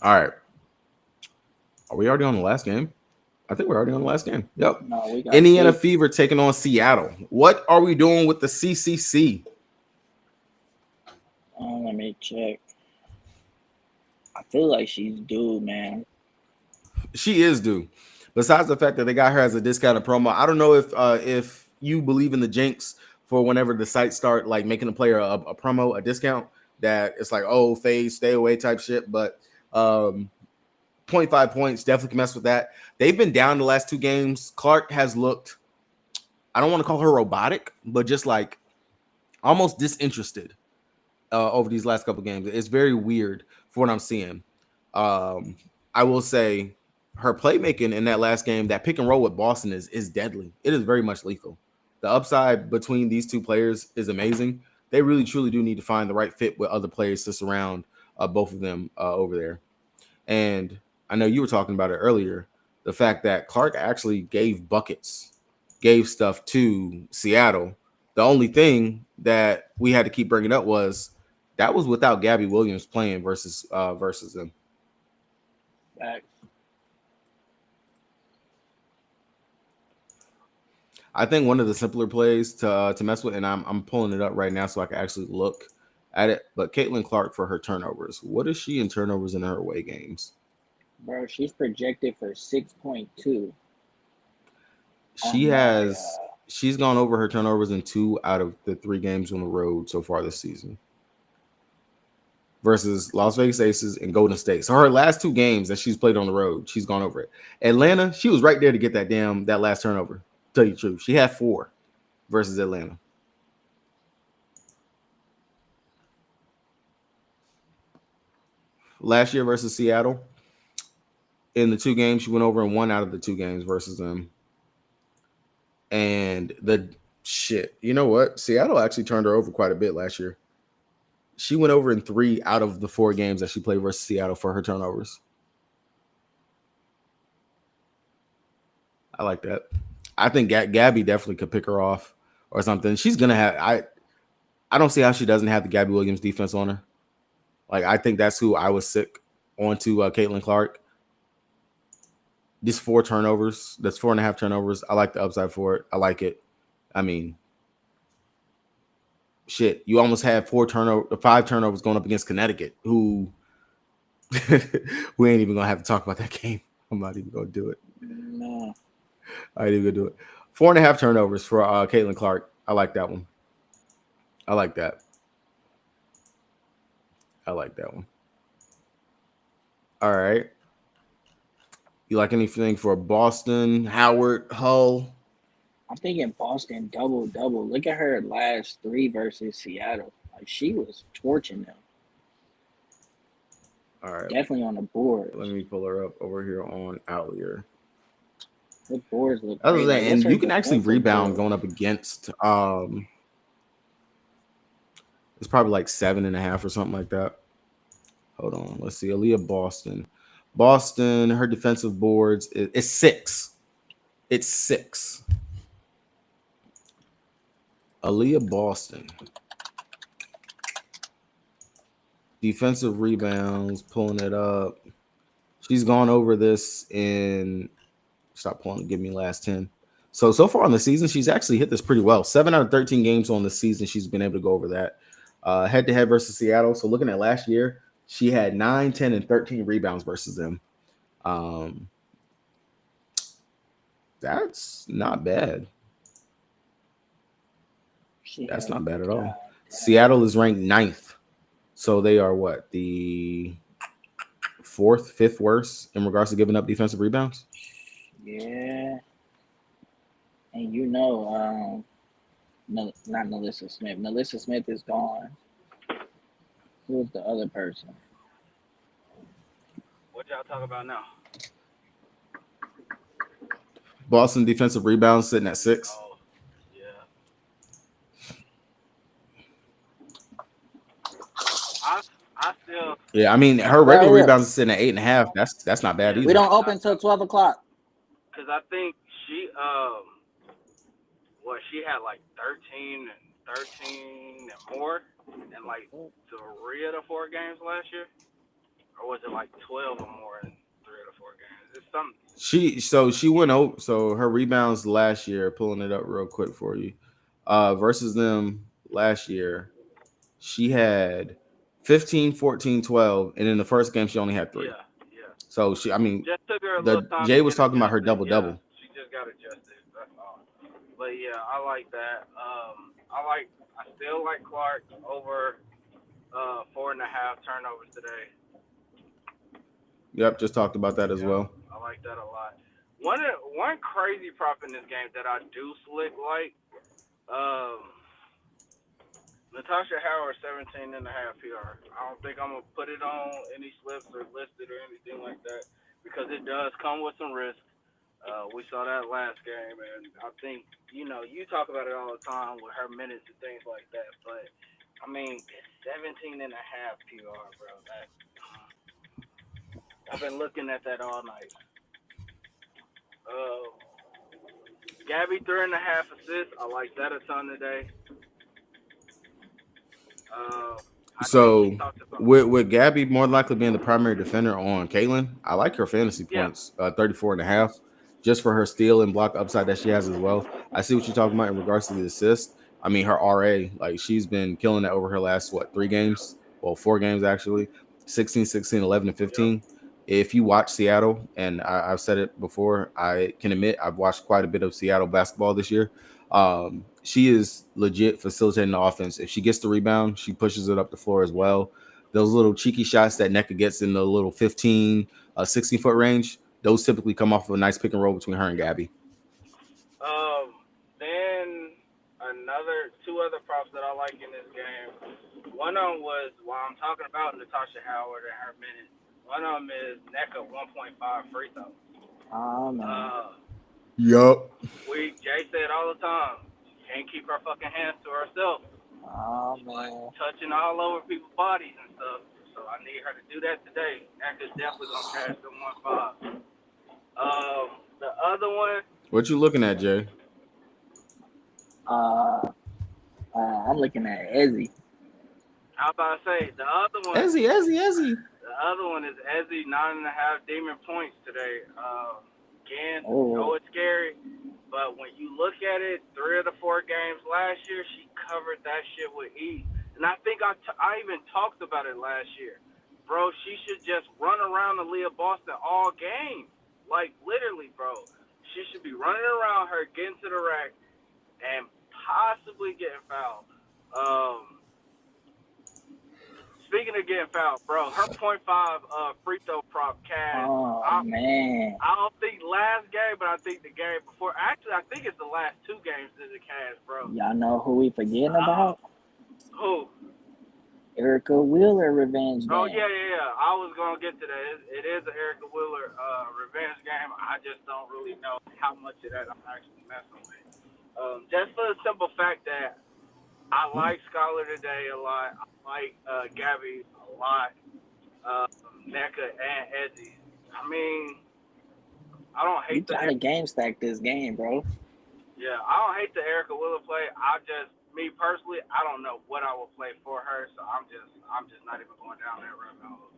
All right. Are we already on the last game? I think we're already on the last game. Yep. No, we got Indiana 6. Fever taking on Seattle. What are we doing with the CCC? Let me check. I feel like she's due, man. She is due. Besides the fact that they got her as a discounted promo, I don't know if you believe in the jinx for whenever the sites start like making a player a promo, a discount, that it's like, oh, phase, stay away type shit. But 0.5 points definitely can mess with that. They've been down the last 2 games. Clark has looked, I don't want to call her robotic, but just like almost disinterested over these last couple games. It's very weird for what I'm seeing. I will say her playmaking in that last game, that pick and roll with Boston is deadly. It is very much lethal. The upside between these 2 players is amazing. They really, truly do need to find the right fit with other players to surround both of them over there. And I know you were talking about it earlier, the fact that Clark actually gave buckets, gave stuff to Seattle. The only thing that we had to keep bringing up was that was without Gabby Williams playing versus them. Back. I think one of the simpler plays to mess with, and I'm pulling it up right now so I can actually look at it. But Caitlin Clark for her turnovers. What is she in turnovers in her away games? Bro, she's projected for 6.2. She's gone over her turnovers in 2 out of the 3 games on the road so far this season versus Las Vegas Aces and Golden State. So her last 2 games that she's played on the road, she's gone over it. Atlanta, she was right there to get that last turnover. To tell you the truth, she had 4 versus Atlanta. Last year versus Seattle, in the 2 games, she went over in 1 out of the 2 games versus them. And you know what? Seattle actually turned her over quite a bit last year. She went over in 3 out of the 4 games that she played versus Seattle for her turnovers. I like that. I think Gabby definitely could pick her off or something. She's gonna have. I don't see how she doesn't have the Gabby Williams defense on her. Like I think that's who I was sick onto Caitlin Clark. Just 4 turnovers. That's 4.5 turnovers. I like the upside for it. I like it. I mean, shit. You almost had 5 turnovers going up against Connecticut, who we ain't even gonna have to talk about that game. I'm not even gonna do it. No. I ain't even gonna do it. 4.5 turnovers for Caitlin Clark. I like that one. I like that. I like that one. All right. You like anything for Boston, Howard, Hull? I'm thinking Boston double. Look at her last 3 versus Seattle. Like she was torching them. All right. Definitely on the board. Let me pull her up over here on Outlier. The boards look Other great. than, Like, and you can actually rebound going up against it's probably like 7.5 or something like that. Hold on. Let's see. Aaliyah Boston, her defensive boards is 6. It's 6. Aaliyah Boston. Defensive rebounds, pulling it up. She's gone over this in stop pulling, give me last 10. So far on the season, she's actually hit this pretty well. 7 out of 13 games on the season, she's been able to go over that. Head-to-head versus Seattle. So looking at last year, she had 9, 10, and 13 rebounds versus them. That's not bad. That's not bad at all. Seattle is ranked 9th. So they are what? The 4th, 5th worst in regards to giving up defensive rebounds? Yeah. And you know, no, not Nalissa Smith. Nalissa Smith is gone. Who's the other person? What y'all talk about now? Boston defensive rebounds sitting at 6. Oh, yeah. I still. Yeah, I mean her regular rebounds is sitting at 8.5. That's not bad either. We don't open till 12 o'clock. Cause I think she she had like 13 and more in like 3 of the 4 games last year, or was it like 12 or more in 3 of the 4 games? It's something. She went out. So her rebounds last year, pulling it up real quick for you, versus them last year, she had 15, 14, 12, and in the first game she only had 3. Yeah. So she, I mean, just took her a little time. Jay was talking about her double. She just got adjusted. That's all. But yeah, I like that. I still like Clark over 4.5 turnovers today. Yep, just talked about that as well. I like that a lot. One crazy prop in this game that I do slick like, Natasha Howard 17.5 PR. I don't think I'm gonna put it on any slips or listed or anything like that because it does come with some risk. We saw that last game, and I think you talk about it all the time with her minutes and things like that. But I mean, it's 17.5 PR, bro. I've been looking at that all night. Gabby 3.5 assists. I like that a ton today. So with Gabby more likely being the primary defender on Caitlin, I like her fantasy points, 34.5, just for her steal and block upside that she has as well. I see what you're talking about in regards to the assist. I mean, her RA, like she's been killing it over her last 3 games, 4 games actually, 16, 16, 11, and 15. If you watch Seattle, and I've said it before, I can admit I've watched quite a bit of Seattle basketball this year. She is legit facilitating the offense. If she gets the rebound, she pushes it up the floor as well. Those little cheeky shots that NECA gets in the little 15, 16-foot range, those typically come off of a nice pick and roll between her and Gabby. Then 2 other props that I like in this game. One of them was while I'm talking about Natasha Howard and her minutes. One of them is NECA 1.5 free throws. Oh man. Yup. Jay said all the time, she can't keep her fucking hands to herself. Oh She's like man. touching all over people's bodies and stuff. So I need her to do that today. Neka's definitely gonna cash the 1.5. The other one, What you looking at, Jay? Uh, I'm looking at Ezzy. I was about to say the other one. Ezzy. The other one is Ezzy 9.5 demon points today. Again, Oh, know it's scary, but when you look at it, 3 of the 4 games last year, she covered that shit with ease. And I think I even talked about it last year. Bro, she should just run around the Leah Boston all game. Like, literally, bro. She should be running around her, getting to the rack, and possibly getting fouled. Speaking of getting fouled, bro, her .5 free throw prop cash. oh man. I don't think last game, but I think the game before. Actually, I think it's the last 2 games that it cash, bro. Y'all know who we forgetting Uh, about? who? Erica Wheeler revenge Oh game. yeah. I was gonna get to that. It is an Erica Wheeler revenge game. I just don't really know how much of that I'm actually messing with. Just for the simple fact that I like Scholar today a lot. I like Gabby a lot. NECA and Edgy. I mean, I don't You hate the gotta game stack this game, bro. I don't hate the Erica Wheeler play. Me personally, I don't know what I will play for her, so I'm just not even going down that rabbit hole.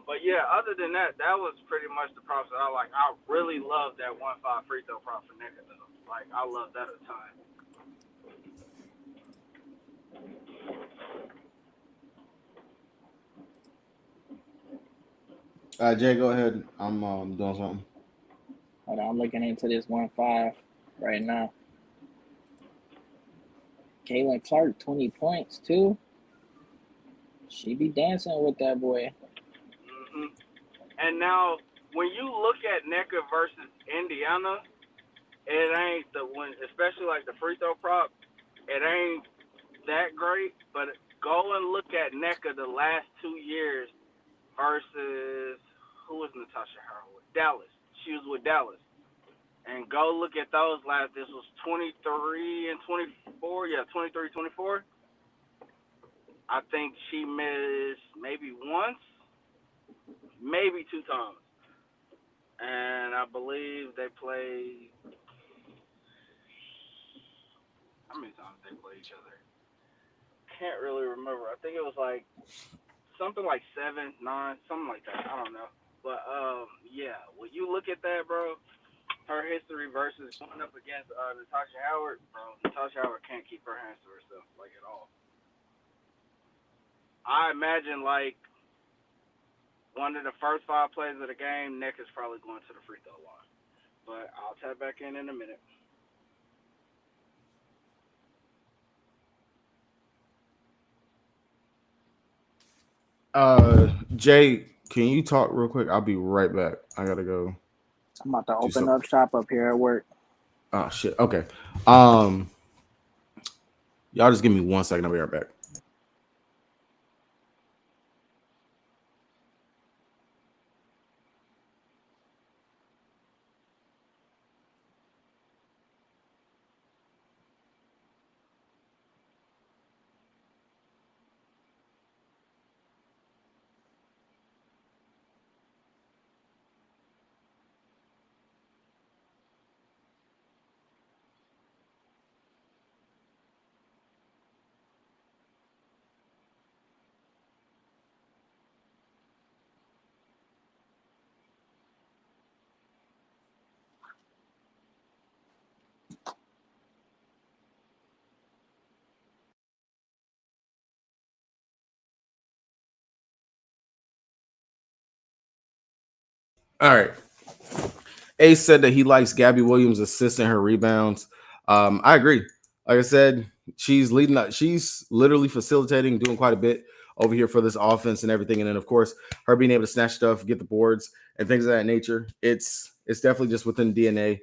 But yeah, other than that, that was pretty much the props that I like. I really love that 1.5 free throw prop for NECA though. Like I love that a ton. Jay, go ahead. I'm doing something. Hold on, I'm looking into this 1-5 right now. Caitlin Clark, 20 points too. She be dancing with that boy. hmm And now, when you look at NECA versus Indiana, it ain't the one, especially like the free throw prop. It ain't that great, but go and look at NECA the last 2 years versus who was Natasha Harrell with? Dallas. She was with Dallas. And go look at those last. This was 23 and 24. Yeah, 23, 24. I think she missed maybe once, maybe 2 times. And I believe they played. How many times did they play each other? Can't really remember. I think it was like something like 7, 9, something like that. I don't know. But yeah, when you look at that, bro, her history versus going up against Natasha Howard, bro, Natasha Howard can't keep her hands to herself like at all. I imagine like one of the first 5 plays of the game, Nick is probably going to the free throw line. But I'll tap back in a minute. Jay, can you talk real quick? I'll be right back. I gotta go I'm about to do open something. up shop up here at work. Oh shit. Okay. Um, y'all just give me 1 second. I'll be right back. All right. Ace said that he likes Gabby Williams assisting her rebounds. I agree. Like I said, she's leading up. She's literally facilitating, doing quite a bit over here for this offense and everything. And then, of course, her being able to snatch stuff, get the boards, and things of that nature. It's definitely just within DNA.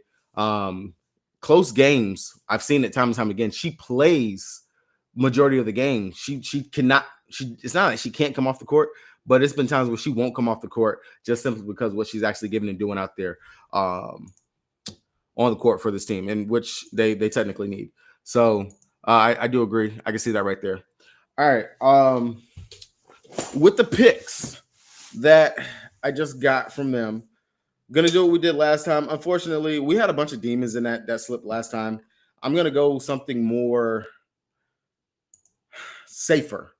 Close games, I've seen it time and time again. She plays majority of the game. She cannot. It's not like she can't come off the court, but it's been times where she won't come off the court just simply because what she's actually giving and doing out there um, on the court for this team, and which they technically need. So I do agree. I can see that right there. All right. With the picks that I just got from them, gonna do what we did last time. Unfortunately, we had a bunch of demons in that slip last time. I'm gonna go something more safer,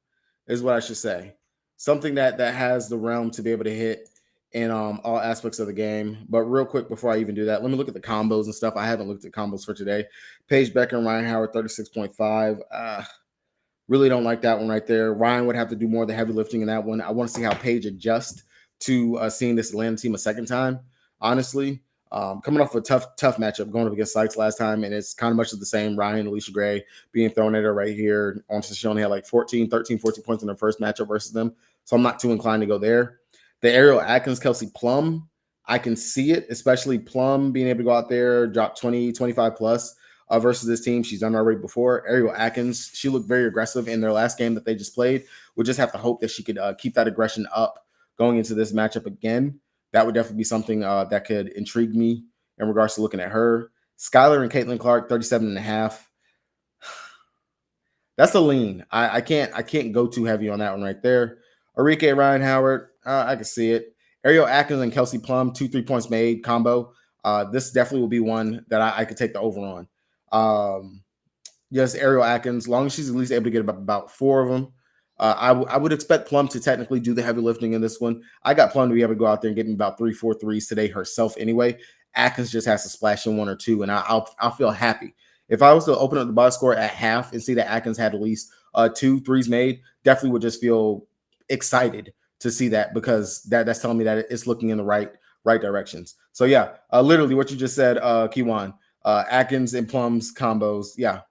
is what I should say. Something that has the realm to be able to hit in all aspects of the game. But real quick before I even do that, let me look at the combos and stuff. I haven't looked at combos for today. Paige Becker and Ryan Howard 36.5. Really don't like that one right there. Ryan would have to do more of the heavy lifting in that one. I want to see how Paige adjusts to seeing this Atlanta team a second time. Honestly, coming off a tough matchup going up against Sykes last time, and it's kind of much of the same. Ryan, Alicia Gray being thrown at her right here. She only had like 14 points in her first matchup versus them. So I'm not too inclined to go there. The Ariel Atkins, Kelsey Plum, I can see it, especially Plum being able to go out there, drop 20, 25 plus. Versus this team. She's done already before. Ariel Atkins, she looked very aggressive in their last game that they just played. We'll just have to hope that she could keep that aggression up going into this matchup again. That would definitely be something that could intrigue me in regards to looking at her. Skylar and Caitlin Clark, 37.5. That's a lean. I can't go too heavy on that one right there. Arike Ryan Howard, I can see it. Ariel Atkins and Kelsey Plum, 2 3 points made combo. This definitely will be one that I could take the over on. Yes, Ariel Atkins, as long as she's at least able to get about 4 of them. I would expect Plum to technically do the heavy lifting in this one. I got Plum to be able to go out there and get me about 3-4 threes today herself anyway. Atkins just has to splash in 1 or 2, and I'll feel happy. If I was to open up the box score at half and see that Atkins had at least 2 threes made, definitely would just feel excited to see that, because that's telling me that it's looking in the right directions. So yeah, literally what you just said, Kiwan. Atkins and Plum's combos. Yeah,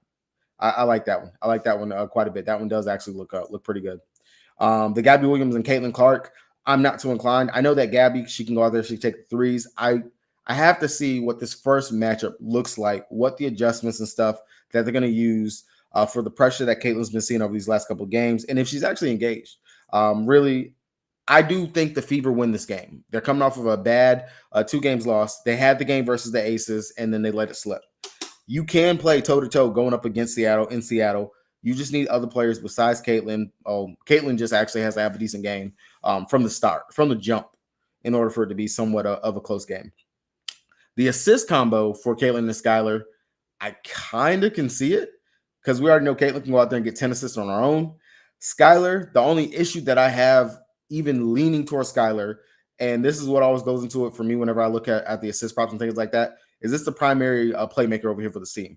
I like that one. I like that one quite a bit. That one does actually look pretty good. The Gabby Williams and Caitlin Clark, I'm not too inclined. I know that Gabby, she can go out there, she can take the threes. I have to see what this first matchup looks like, what the adjustments and stuff that they're going to use for the pressure that Caitlin's been seeing over these last couple of games, and if she's actually engaged. Really, I do think the Fever win this game. They're coming off of a bad 2 games lost. They had the game versus the Aces, and then they let it slip. You can play toe-to-toe going up against Seattle in Seattle. You just need other players besides Caitlin. Caitlin just actually has to have a decent game from the start, from the jump, in order for it to be somewhat of a close game. The assist combo for Caitlin and Skylar, I kind of can see it, because we already know Caitlin can go out there and get 10 assists on her own. Skylar, the only issue that I have even leaning towards Skylar, and this is what always goes into it for me whenever I look at the assist props and things like that, is this the primary playmaker over here for the team?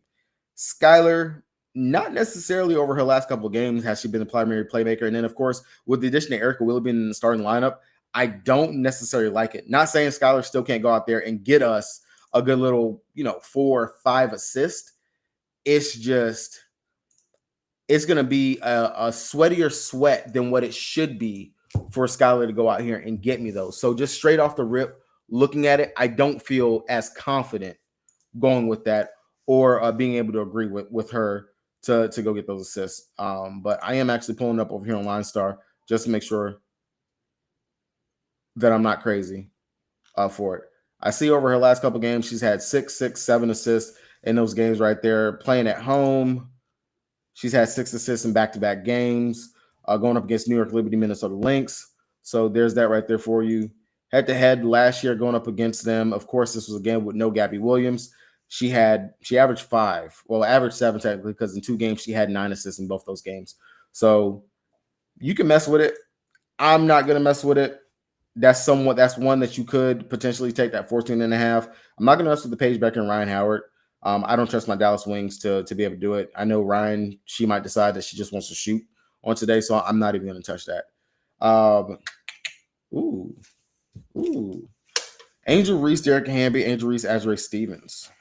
Skylar, not necessarily over her last couple of games has she been the primary playmaker. And then, of course, with the addition of Erica Willoughby in the starting lineup, I don't necessarily like it. Not saying Skylar still can't go out there and get us a good little, 4 or 5 assists. It's just, it's going to be a sweatier sweat than what it should be for Skylar to go out here and get me those. So just straight off the rip, looking at it, I don't feel as confident going with that, or being able to agree with her to go get those assists. But I am actually pulling up over here on Line Star just to make sure that I'm not crazy for it. I see over her last couple games, she's had 6, 7 assists in those games right there. Playing at home, she's had 6 assists in back-to-back games, going up against New York Liberty, Minnesota Lynx. So there's that right there for you. Head-to-head last year going up against them. Of course, this was a game with no Gabby Williams. She averaged 5. Well, averaged 7 technically, because in 2 games she had 9 assists in both those games. So you can mess with it. I'm not going to mess with it. That's one that you could potentially take, that 14.5. I'm not going to mess with the Paige Becker and Ryan Howard. I don't trust my Dallas Wings to be able to do it. I know Ryan, she might decide that she just wants to shoot on today, so I'm not even going to touch that. Angel Reese, Derek Hamby, Angel Reese, Azrae Stevens.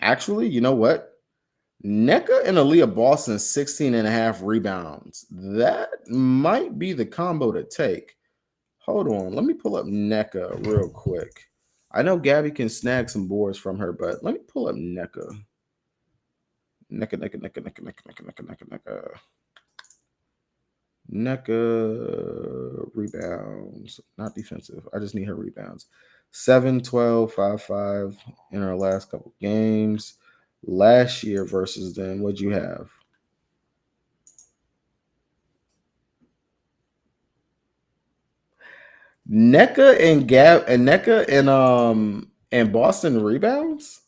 Actually, you know what? NECA and Aaliyah Boston, 16.5 rebounds. That might be the combo to take. Hold on. Let me pull up NECA real quick. I know Gabby can snag some boards from her, but let me pull up NECA. NECA rebounds. Not defensive. I just need her rebounds. 7, 12, 5, 5 in her last couple games. Last year versus them, what'd you have? NECA and Boston rebounds.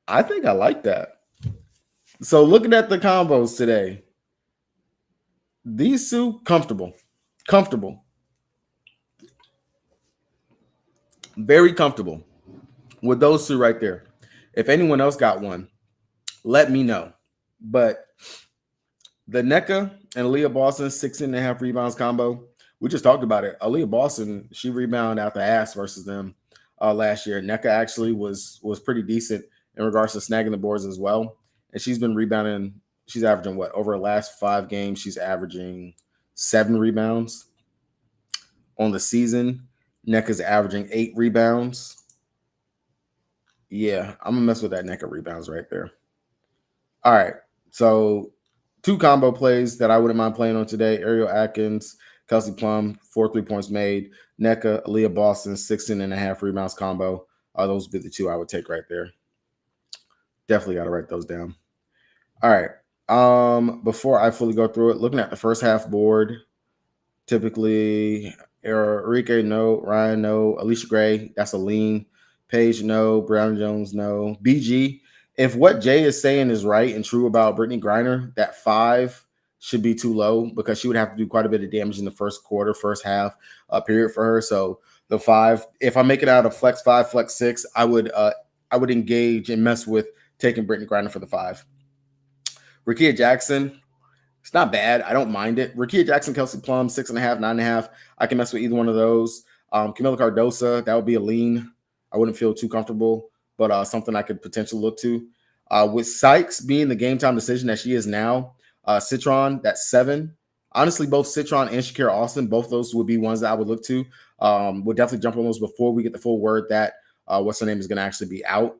I think I like that. So looking at the combos today, these two comfortable, very comfortable with those two right there. If anyone else got one, let me know. But the NECA and Aaliyah Boston 16.5 rebounds combo, we just talked about it. Aaliyah Boston, she rebounded out the ass versus them last year. NECA actually was pretty decent in regards to snagging the boards as well. And she's been rebounding. She's averaging what? Over the last 5 games, she's averaging 7 rebounds. On the season, NECA's averaging 8 rebounds. Yeah, I'm going to mess with that NECA rebounds right there. All right. So 2 combo plays that I wouldn't mind playing on today. Ariel Atkins, Kelsey Plum, 4 3-points made. NECA, Aaliyah Boston, 16.5 rebounds combo. Those would be the 2 I would take right there. Definitely got to write those down. All right. Before I fully go through it, looking at the first half board, typically Enrique, no. Ryan, no. Alicia Gray, that's a lean. Paige, no. Brown Jones, no. BG, if what Jay is saying is right and true about Brittany Griner, that 5 should be too low because she would have to do quite a bit of damage in the first quarter, first half period for her. So the 5, if I make it out of flex 5, flex 6, I would engage and mess with taking Brittany Griner for the 5. Rickea Jackson, it's not bad. I don't mind it. Rickea Jackson, Kelsey Plum, 6.5, 9.5. I can mess with either one of those. Camila Cardosa, that would be a lean. I wouldn't feel too comfortable, but something I could potentially look to. With Sykes being the game time decision that she is now, Citron, that's 7. Honestly, both Citron and Shakira Austin, both those would be ones that I would look to. We'll definitely jump on those before we get the full word that what's her name is going to actually be out.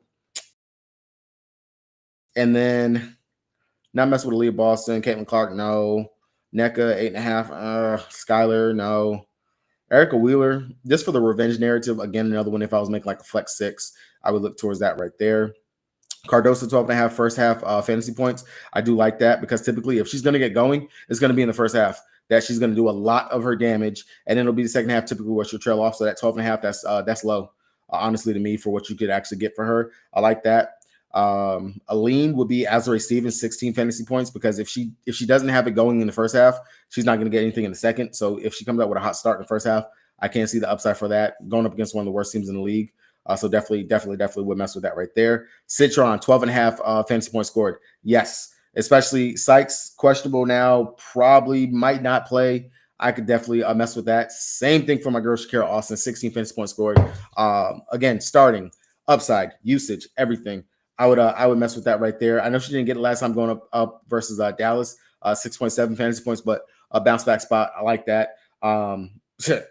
And then not mess with Aaliyah Boston, Caitlin Clark, no. NECA, 8.5. Skylar, no. Erica Wheeler, just for the revenge narrative, again, another one. If I was making like a flex 6, I would look towards that right there. Cardosa, 12.5 first half fantasy points. I do like that because typically if she's going to get going, it's going to be in the first half that she's going to do a lot of her damage. And then it'll be the second half, typically what she'll trail off. So that 12.5, that's low, honestly, to me, for what you could actually get for her. I like that. A lean would be Azurá Stevens, 16 fantasy points, because if she doesn't have it going in the first half, she's not going to get anything in the second. So if she comes out with a hot start in the first half, I can't see the upside for that going up against one of the worst teams in the league. So definitely would mess with that right there. Citron, 12.5 fantasy points scored. Yes, especially Sykes, questionable now, probably might not play. I could definitely mess with that. Same thing for my girl Shakira Austin, 16 fantasy points scored. Again, starting, upside, usage, everything. I would mess with that right there. I know she didn't get it last time going up versus Dallas, 6.7 fantasy points, but a bounce back spot. I like that.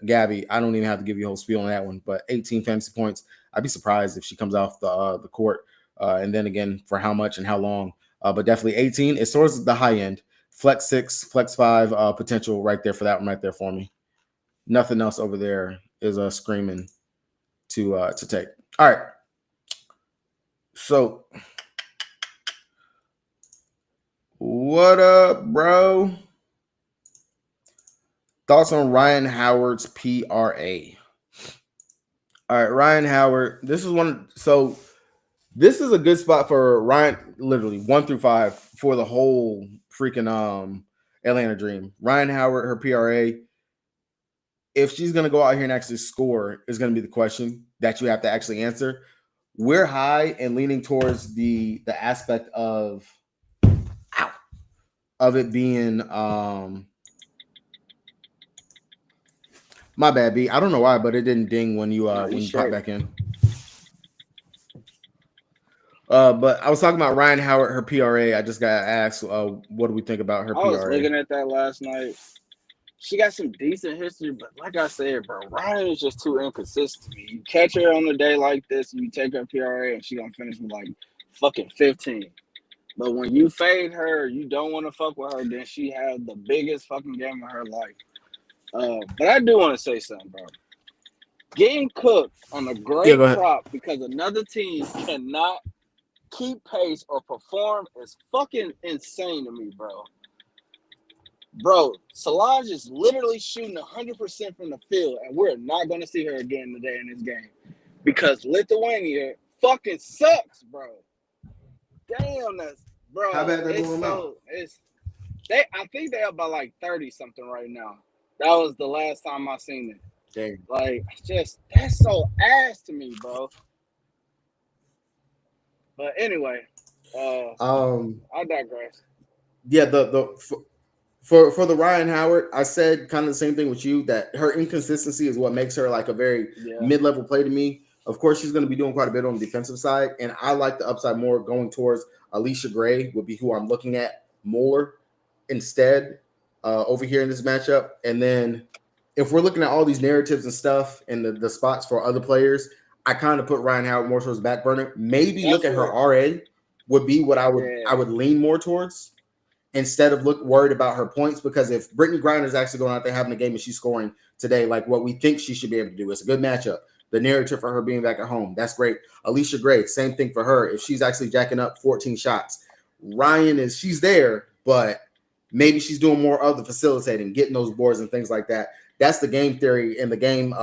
Gabby, I don't even have to give you a whole spiel on that one, but 18 fantasy points. I'd be surprised if she comes off the court, and then again for how much and how long. But definitely 18 is towards the high end. Flex 6, flex 5 potential right there for that one right there for me. Nothing else over there is screaming to take. All right. So, what up, bro? Thoughts on Ryan Howard's PRA? All right, Ryan Howard. This is one. So, this is a good spot for Ryan. Literally 1 through 5 for the whole freaking Atlanta Dream. Ryan Howard, her PRA. If she's gonna go out here and actually score, is gonna be the question that you have to actually answer. We're high and leaning towards the aspect of it being my bad, B. I don't know why, but it didn't ding when you pop back in. But I was talking about Ryan Howard, her PRA. I just got asked, what do we think about her PRA? I was looking at that last night. She got some decent history, but like I said, bro, Ryan is just too inconsistent. You catch her on a day like this, and you take her PRA, and she gonna finish with like fucking 15. But when you fade her, you don't want to fuck with her. Then she had the biggest fucking game of her life. But I do want to say something, bro. Getting cooked on a great prop because another team cannot keep pace or perform is fucking insane to me, bro. Bro, Solange is literally shooting 100% from the field, and we're not going to see her again today in this game because Lithuania fucking sucks, bro. Damn, that's bro. How bad they It's blow them out? I think they up by like 30 something right now. That was the last time I seen it. Dang. Like, just that's so ass to me, bro. But anyway, I digress. Yeah, for the Ryan Howard, I said kind of the same thing with you, that her inconsistency is what makes her like a very mid-level play to me. Of course, she's going to be doing quite a bit on the defensive side, and I like the upside more going towards Alicia Gray would be who I'm looking at more instead over here in this matchup. And then if we're looking at all these narratives and stuff and the spots for other players, I kind of put Ryan Howard more towards the back burner. Maybe look at her RA would be what I would lean more towards instead of worried about her points, because if Brittany Griner is actually going out there having a game and she's scoring today, like what we think she should be able to do, it's a good matchup. The narrative for her being back at home, that's great. Alicia Gray, same thing for her. If she's actually jacking up 14 shots, she's there, but maybe she's doing more of the facilitating, getting those boards and things like that. That's the game theory and the game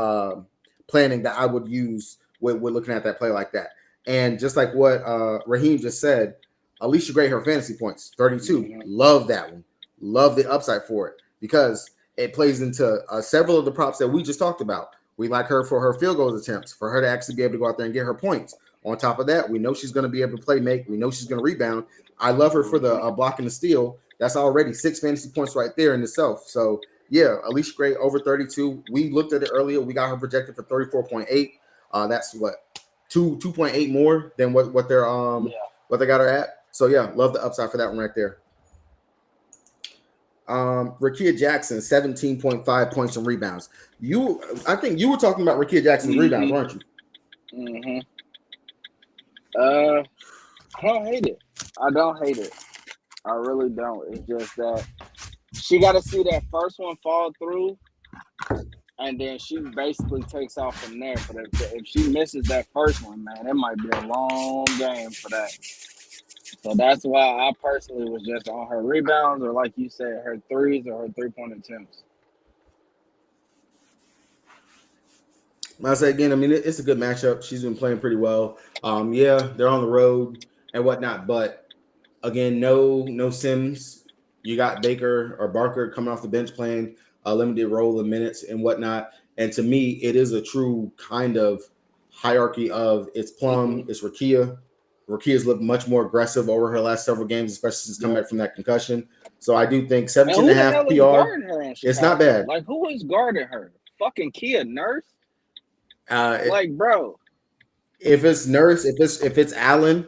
planning that I would use with looking at that play like that. And just like what Raheem just said, Alicia Gray, her fantasy points, 32. Mm-hmm. Love that one. Love the upside for it because it plays into several of the props that we just talked about. We like her for her field goal attempts, for her to actually be able to go out there and get her points. On top of that, we know she's going to be able to play make. We know she's going to rebound. I love her for the block and the steal. That's already 6 fantasy points right there in itself. So, yeah, Alicia Gray over 32. We looked at it earlier. We got her projected for 34.8. That's what 2.8 more than what they're what they got her at. So, yeah, love the upside for that one right there. Rakia Jackson, 17.5 points and rebounds. I think you were talking about Rakia Jackson's rebounds, weren't you? I don't hate it. I don't hate it. I really don't. It's just that she got to see that first one fall through, and then she basically takes off from there. But if she misses that first one, man, it might be a long game for that. So that's why I personally was just on her rebounds, or like you said, her threes or her three-point attempts. I say again, I mean, it's a good matchup. She's been playing pretty well. Yeah, they're on the road and whatnot, but again, no Sims. You got Baker or Barker coming off the bench playing a limited role in minutes and whatnot. And to me, it is a true kind of hierarchy of it's Plum, it's Rakia. Rakia's looked much more aggressive over her last several games, especially since coming back from that concussion. So I do think 17.5 PR. It's not bad. Like, who is guarding her? Fucking Kia Nurse? Bro. If it's Nurse, if it's Allen,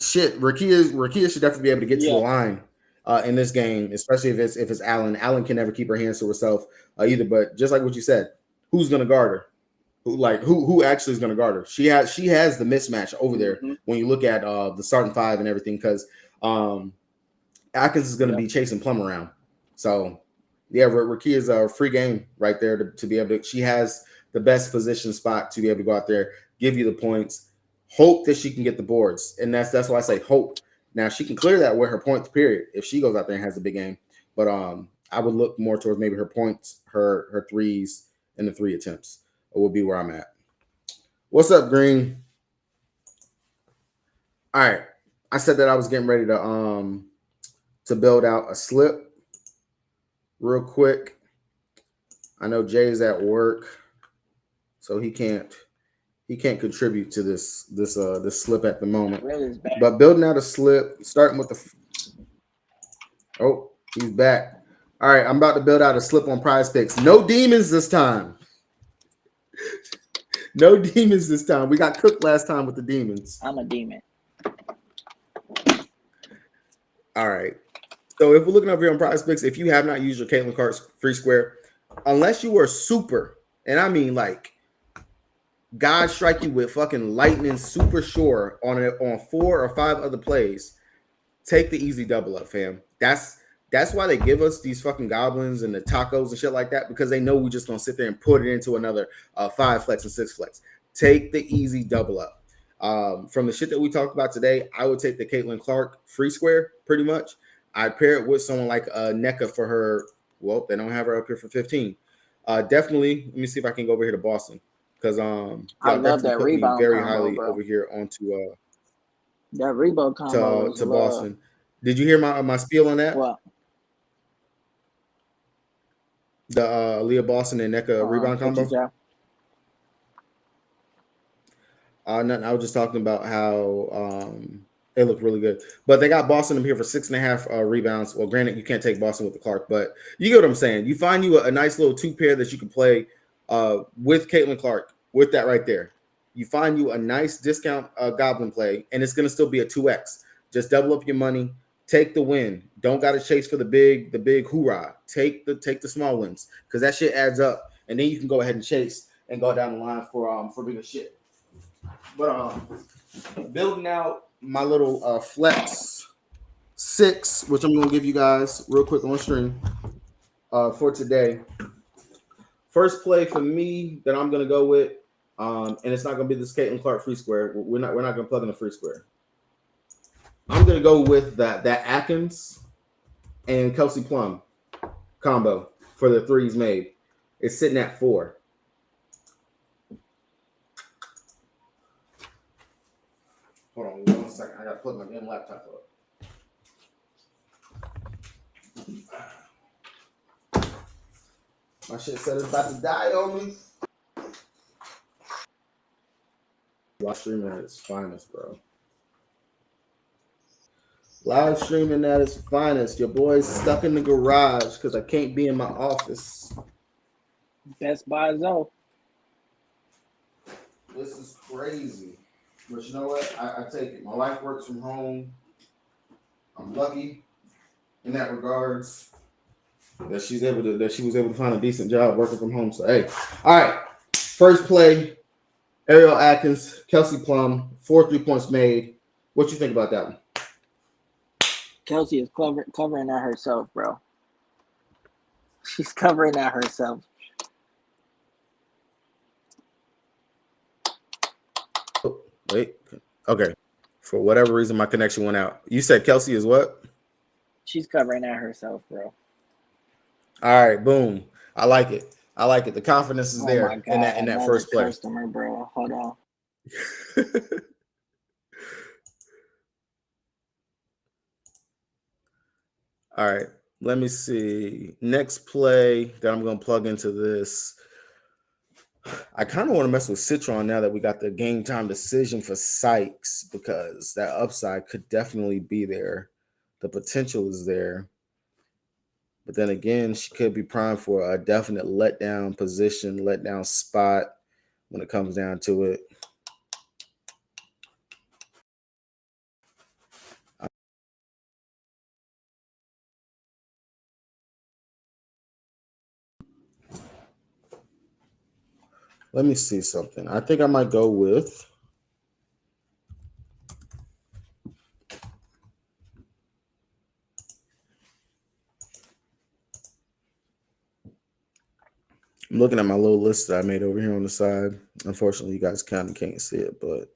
shit, Rakia should definitely be able to get to the line in this game, especially if it's Allen. Allen can never keep her hands to herself either. But just like what you said, who's gonna guard her? Who actually is going to guard her? She has the mismatch over there when you look at the starting five and everything, because Atkins is going to be chasing Plum around. So yeah, Rakia's a free game right there to be able to. She has the best position spot to be able to go out there, give you the points, hope that she can get the boards, and that's why I say hope. Now she can clear that with her points period if she goes out there and has a big game, but I would look more towards maybe her points, her threes, and the 3 attempts. Will be where I'm at. What's up, Green? All right. I said that I was getting ready to build out a slip real quick. I know Jay's at work, so he can't contribute to this slip at the moment. But building out a slip, starting with he's back. All right, I'm about to build out a slip on Prizepicks. No demons this time. No demons this time. We got cooked last time with the demons. I'm a demon. All right. So if we're looking over here on Prizepicks, if you have not used your Caitlin Clark's free square, unless you are super, and I mean like God strike you with fucking lightning super sure on 4 or 5 other plays, take the easy double up, fam. That's why they give us these fucking goblins and the tacos and shit like that, because they know we just gonna sit there and put it into another 5 flex and 6 flex. Take the easy double up. From the shit that we talked about today, I would take the Caitlin Clark free square pretty much. I'd pair it with someone like NECA for her. Well, they don't have her up here for 15. Definitely, let me see if I can go over here to Boston because I y'all love definitely that put me rebound very combo, highly bro. over here onto That rebound combo is to love. Boston. Did you hear my spiel on that? What? The Leah Boston and NECA rebound What you combo? say? Nothing. I was just talking about how they look really good. But they got Boston up here for 6.5 rebounds. Well, granted, you can't take Boston with the Clark, but you get what I'm saying. You find you a nice little two pair that you can play with Caitlin Clark with that right there. You find you a nice discount Goblin play, and it's going to still be a 2x. Just double up your money. Take the win. Don't got to chase for the big hoorah. Take the small wins because that shit adds up, and then you can go ahead and chase and go down the line for bigger shit. But building out my little flex 6, which I'm gonna give you guys real quick on stream for today. First play for me that I'm gonna go with, and it's not gonna be the Caitlin Clark free square. We're not gonna plug in the free square. I'm gonna go with that Atkins and Kelsey Plum combo for the threes made. It's sitting at 4. Hold on 1 second. I gotta plug my damn laptop up. My shit said it's about to die on me. Live streaming at its finest, bro. Live streaming at its finest. Your boy's stuck in the garage because I can't be in my office. Best Buy Zoe. This is crazy. But you know what? I take it. My wife works from home. I'm lucky in that regards that she was able to find a decent job working from home. So hey. All right. First play, Ariel Atkins, Kelsey Plum, 4 3-points made. What you think about that one? Kelsey is covering that herself, bro. She's covering that herself. Oh, wait. Okay. For whatever reason, my connection went out. You said Kelsey is what? She's covering that herself, bro. All right, boom. I like it. The confidence is there my God, in that first play. Customer, bro. Hold on. All right. Let me see. Next play that I'm going to plug into this. I kind of want to mess with Citron now that we got the game time decision for Sykes because that upside could definitely be there. The potential is there. But then again, she could be primed for a definite letdown position, letdown spot when it comes down to it. Let me see something. I think I might go with I'm looking at my little list that I made over here on the side. Unfortunately, you guys kind of can't see it, but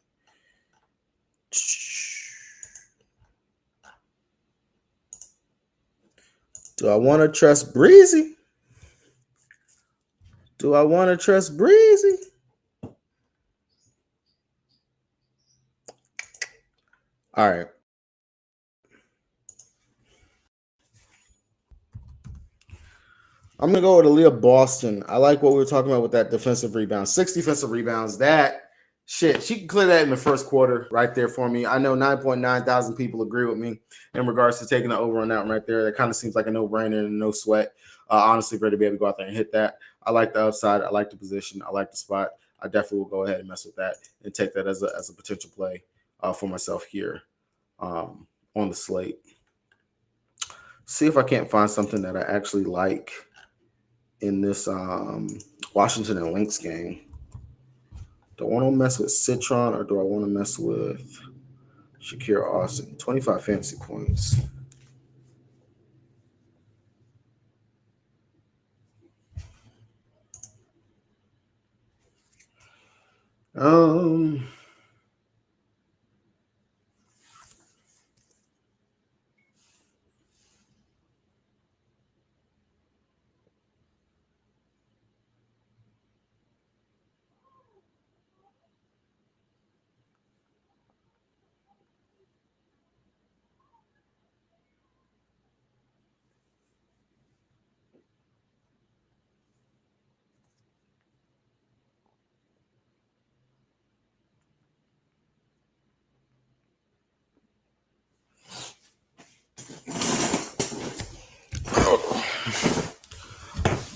do I want to trust Breezy? All right. I'm going to go with Aaliyah Boston. I like what we were talking about with that defensive rebound. 6 defensive rebounds. That shit, she can clear that in the first quarter right there for me. I know 9.9 thousand people agree with me in regards to taking the over on that one right there. That kind of seems like a no-brainer and no sweat. Honestly, for her to be able to go out there and hit that. I like the upside. I like the position. I like the spot. I definitely will go ahead and mess with that and take that as a potential play for myself here on the slate. See if I can't find something that I actually like in this Washington and Lynx game. Do I want to mess with Citron or do I want to mess with Shakira Austin? 25 fantasy points.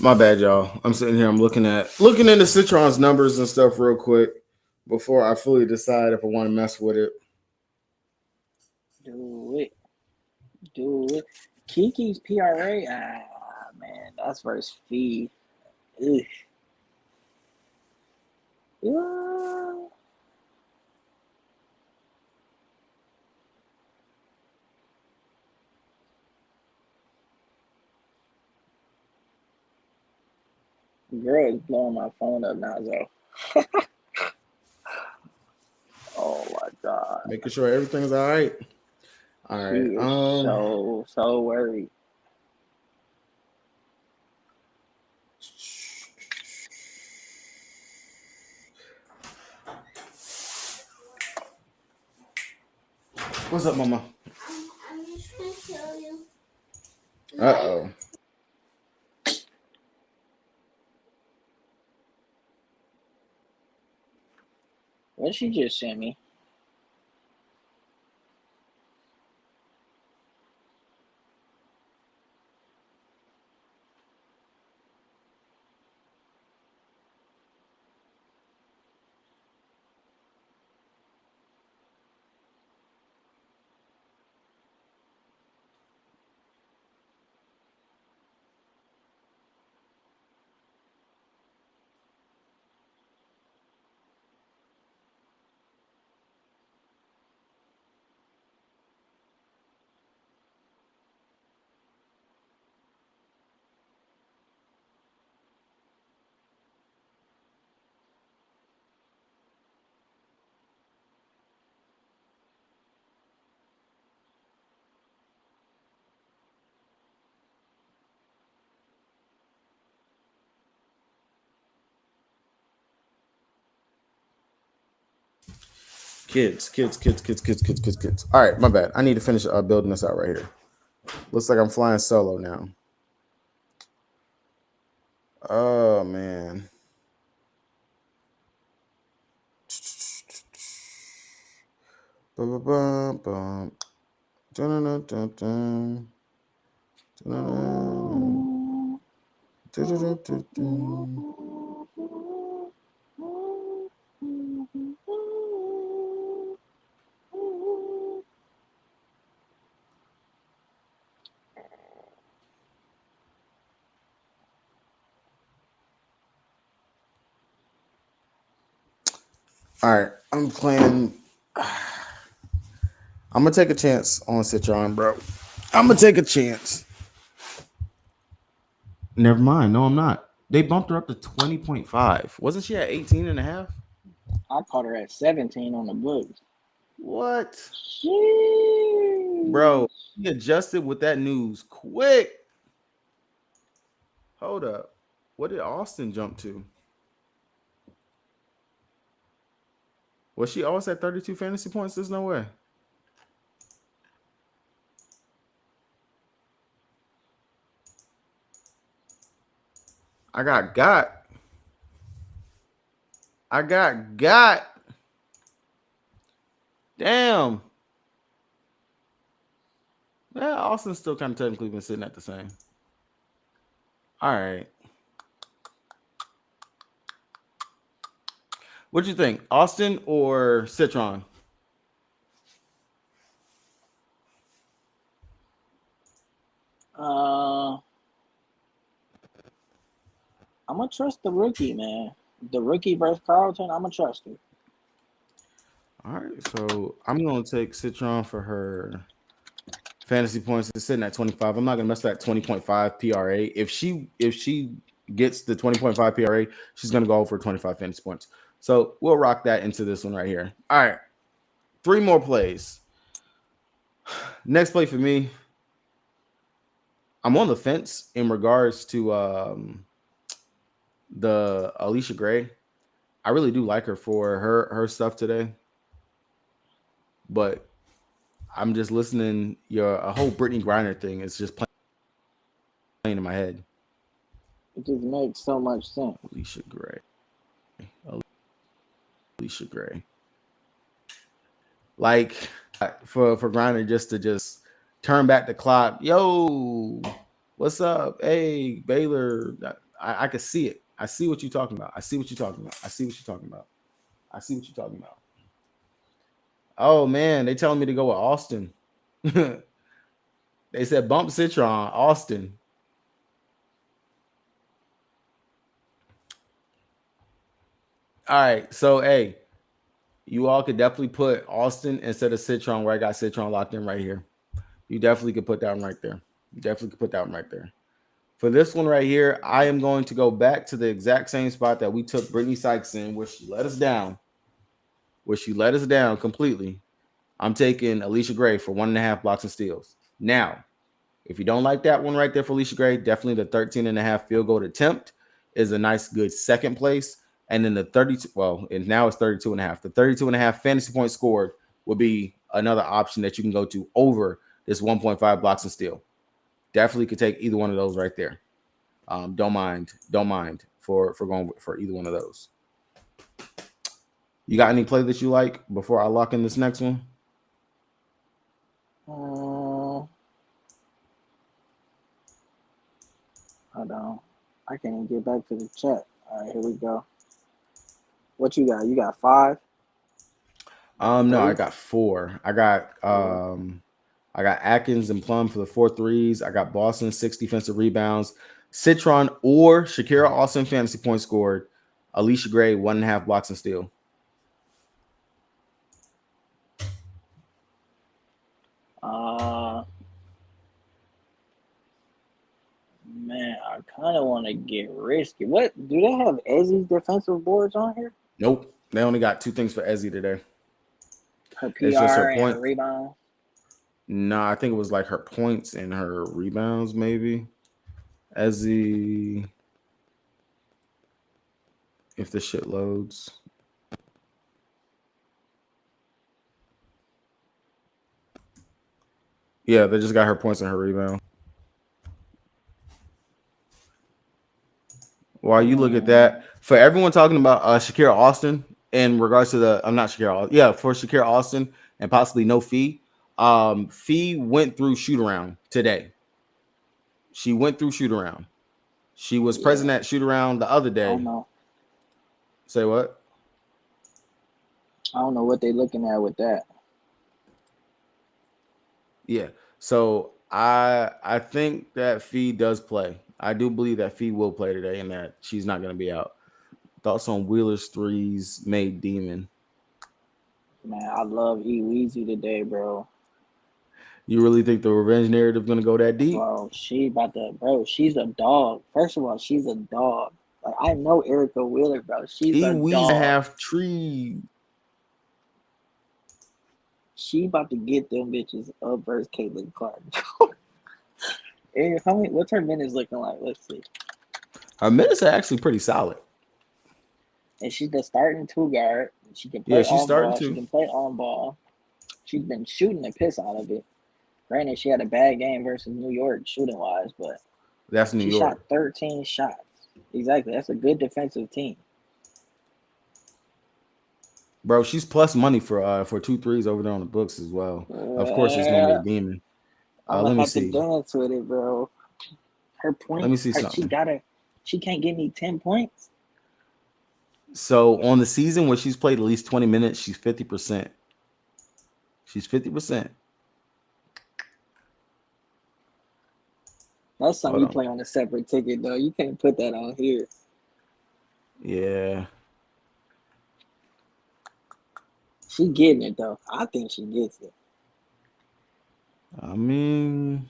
My bad, y'all. I'm sitting here. I'm looking into Citron's numbers and stuff real quick before I fully decide if I want to mess with it. Do it. Kiki's PRA. Man, that's versus fee. Ugh. Yeah. Girl is blowing my phone up now, though. Oh my god. Making sure everything's all right. All She right. is so worried. What's up, Mama? I'm just going to tell you. Uh-oh. What she just sent me? Kids. All right, my bad. I need to finish building this out right here. Looks like I'm flying solo now. Oh, man. All right, I'm playing. I'm gonna take a chance on Citron, bro. I'm gonna take a chance. Never mind. No, I'm not. They bumped her up to 20.5. Wasn't she at 18 and a half? I caught her at 17 on the books. What? Sheesh. Bro, he adjusted with that news quick. Hold up. What did Austin jump to? Was she always at 32 fantasy points? There's no way. I got. Damn. Yeah, Austin's still kind of technically been sitting at the same. All right. What do you think, Austin or Citron? I'm gonna trust the rookie, man. The rookie versus Carlton, I'm gonna trust her. All right, so I'm gonna take Citron for her fantasy points. It's sitting at 25. I'm not gonna mess with that 20.5 PRA. If she gets the 20.5 PRA, she's gonna go over 25 fantasy points. So we'll rock that into this one right here. All right, 3 more plays. Next play for me. I'm on the fence in regards to the Alicia Gray. I really do like her for her stuff today, but I'm just listening. A whole Brittany Griner thing is just playing in my head. It just makes so much sense. Alicia Gray. Like for Griner just to turn back the clock. Yo, What's up? Hey, Baylor. I can see it. I see what you're talking about. I see what you're talking about. I see what you're talking about. I see what you're talking about. Oh man, they telling me to go with Austin. They said bump Citron, Austin. All right, so hey, you all could definitely put Austin instead of Citron where I got Citron locked in right here. You definitely could put that one right there. You definitely could put that one right there. For this one right here, I am going to go back to the exact same spot that we took Brittany Sykes in, where she let us down, completely. I'm taking Alicia Gray for 1.5 blocks and steals. Now, if you don't like that one right there for Alicia Gray, definitely the 13.5 field goal attempt is a nice, good second place. And then the 32, well, and now it's 32.5. The 32.5 fantasy points scored will be another option that you can go to over this 1.5 blocks and steal. Definitely could take either one of those right there. Don't mind for going for either one of those. You got any play that you like before I lock in this next one? Hold on. I can't even get back to the chat. All right, here we go. What you got? You got 5? No, I 3? got 4. I got Atkins and Plum for the 4 threes. I got Boston 6 defensive rebounds. Citron or Shakira Austin fantasy points scored. Alicia Gray 1.5 blocks and steal. Man, I kind of want to get risky. What do they have? Ezzy's defensive boards on here? Nope, they only got 2 things for Ezzy today. Her It's just her PR and her point. rebound. No, I think it was like her points and her rebounds, maybe. Ezzy, if the shit loads. Yeah, they just got her points and her rebound. While you look at that, for everyone talking about Shakira Austin in regards to I'm not Shakira, yeah, for Shakira Austin and possibly no fee. Fee went through shoot around today. She went through shoot around. She was present Yeah, at shoot around the other I don't day. know. Say what? I don't know what they're looking at with that. Yeah. So I think that Fee does play. I do believe that Fee will play today and that she's not going to be out. Thoughts on Wheeler's threes made demon? Man, I love E Weezy today, bro. You really think the revenge narrative going to go that deep? Bro, she's a dog. First of all, she's a dog. Like, I know Erica Wheeler, bro. She's E a Weezy dog. half tree. She about to get them bitches up versus Caitlin Clark. What's her minutes looking like? Let's see. Her minutes are actually pretty solid. And she's the starting 2 guard. She can Yeah, play she's on starting ball. She to. can play on ball. She's been shooting the piss out of it. Granted, she had a bad game versus New York shooting wise, but That's New she shot York. 13 shots. Exactly. That's a good defensive team. Bro, she's plus money for 2 threes over there on the books as well. Of course, it's gonna be a demon. I'm gonna Let me have to see. dance with it, bro. Her Let me points, see something. she can't give me 10 points. So on the season where she's played at least 20 minutes, she's 50%. She's 50%. That's something Hold you on. play on a separate ticket, though. You can't put that on here. Yeah. She getting it though. I think she gets it. I mean,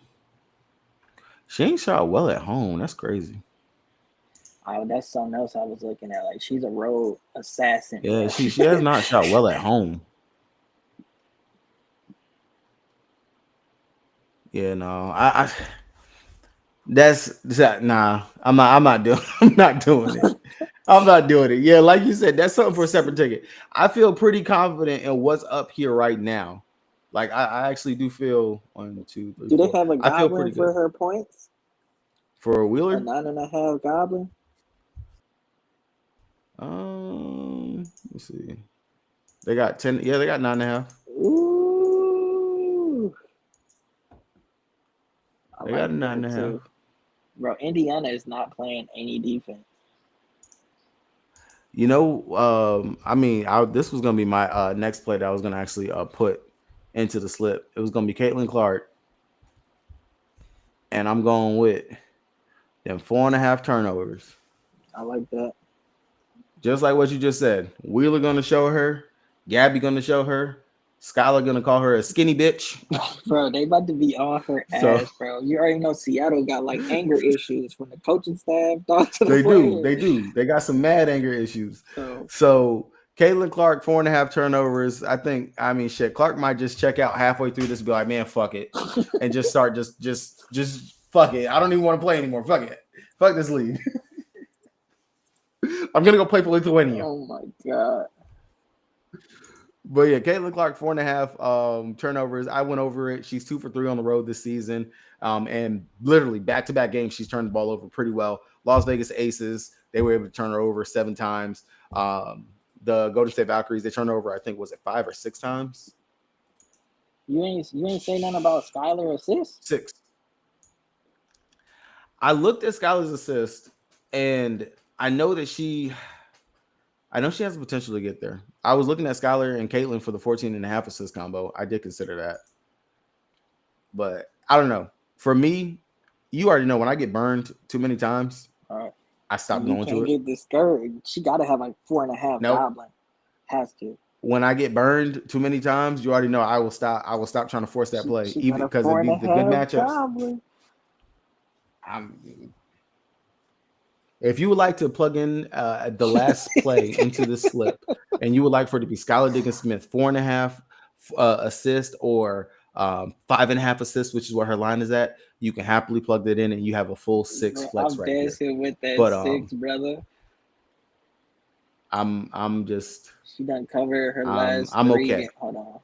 she ain't shot well at home. That's crazy. That's something else I was looking at. Like, she's a road assassin, Yeah, bro. she has not shot well at home. Yeah, no. I that's that nah. I'm not doing I'm not doing it. I'm not doing it. Yeah, like you said, that's something for a separate ticket. I feel pretty confident in what's up here right now. Like I actually do feel 1, 2, 3, Do they 4. have a I feel goblin pretty for good. her points? For a A Wheeler? 9.5 goblin? Let's see. They got 10. Yeah, they got 9.5. Ooh. I They got a like nine that and a half. too. Bro, Indiana is not playing any defense. You know, this was gonna be my next play that I was gonna actually put into the slip. It was gonna be Caitlin Clark, and I'm going with them 4.5 turnovers. I like that. Just like what you just said. Wheeler gonna show her, Gabby gonna show her, Skylar gonna call her a skinny bitch. Bro, they about to be on her So- ass, bro. You already know Seattle got like anger issues from the coaching staff down to the They players. do. They got some mad anger issues. So, So Caitlin Clark, 4.5 turnovers. Shit. Clark might just check out halfway through this and be like, man, fuck it. And just start just fuck it. I don't even want to play anymore. Fuck it. Fuck this league. I'm gonna go play for Lithuania. oh my god. But yeah, Caitlin Clark, 4.5 turnovers. I went over it. She's 2 for 3 on the road this season. And literally back-to-back games, she's turned the ball over pretty well. Las Vegas Aces, they were able to turn her over 7 times. The Golden State Valkyries, they turned her over, I think, was it 5 or 6 times? You ain't say nothing about Skylar assists? 6. I looked at Skylar's assist, and I know she has the potential to get there. I was looking at Skylar and Caitlin for the 14.5 assist combo. I did consider that. But I don't know. For me, you already know when I get burned too many times, I stop going to it. You can't get discouraged. She got to have like 4.5 goblin. Has to. When I get burned too many times, you already know I will stop trying to force that play, even because of the good matchups. If you would like to plug in the last play into the slip, and you would like for it to be Skylar Diggins-Smith 4.5 assist or 5.5 assists, which is where her line is at, you can happily plug that in, and you have a full 6 flex I'm right here. dancing with that 6, brother. I'm just. She done covered her last 3 okay. Hold on.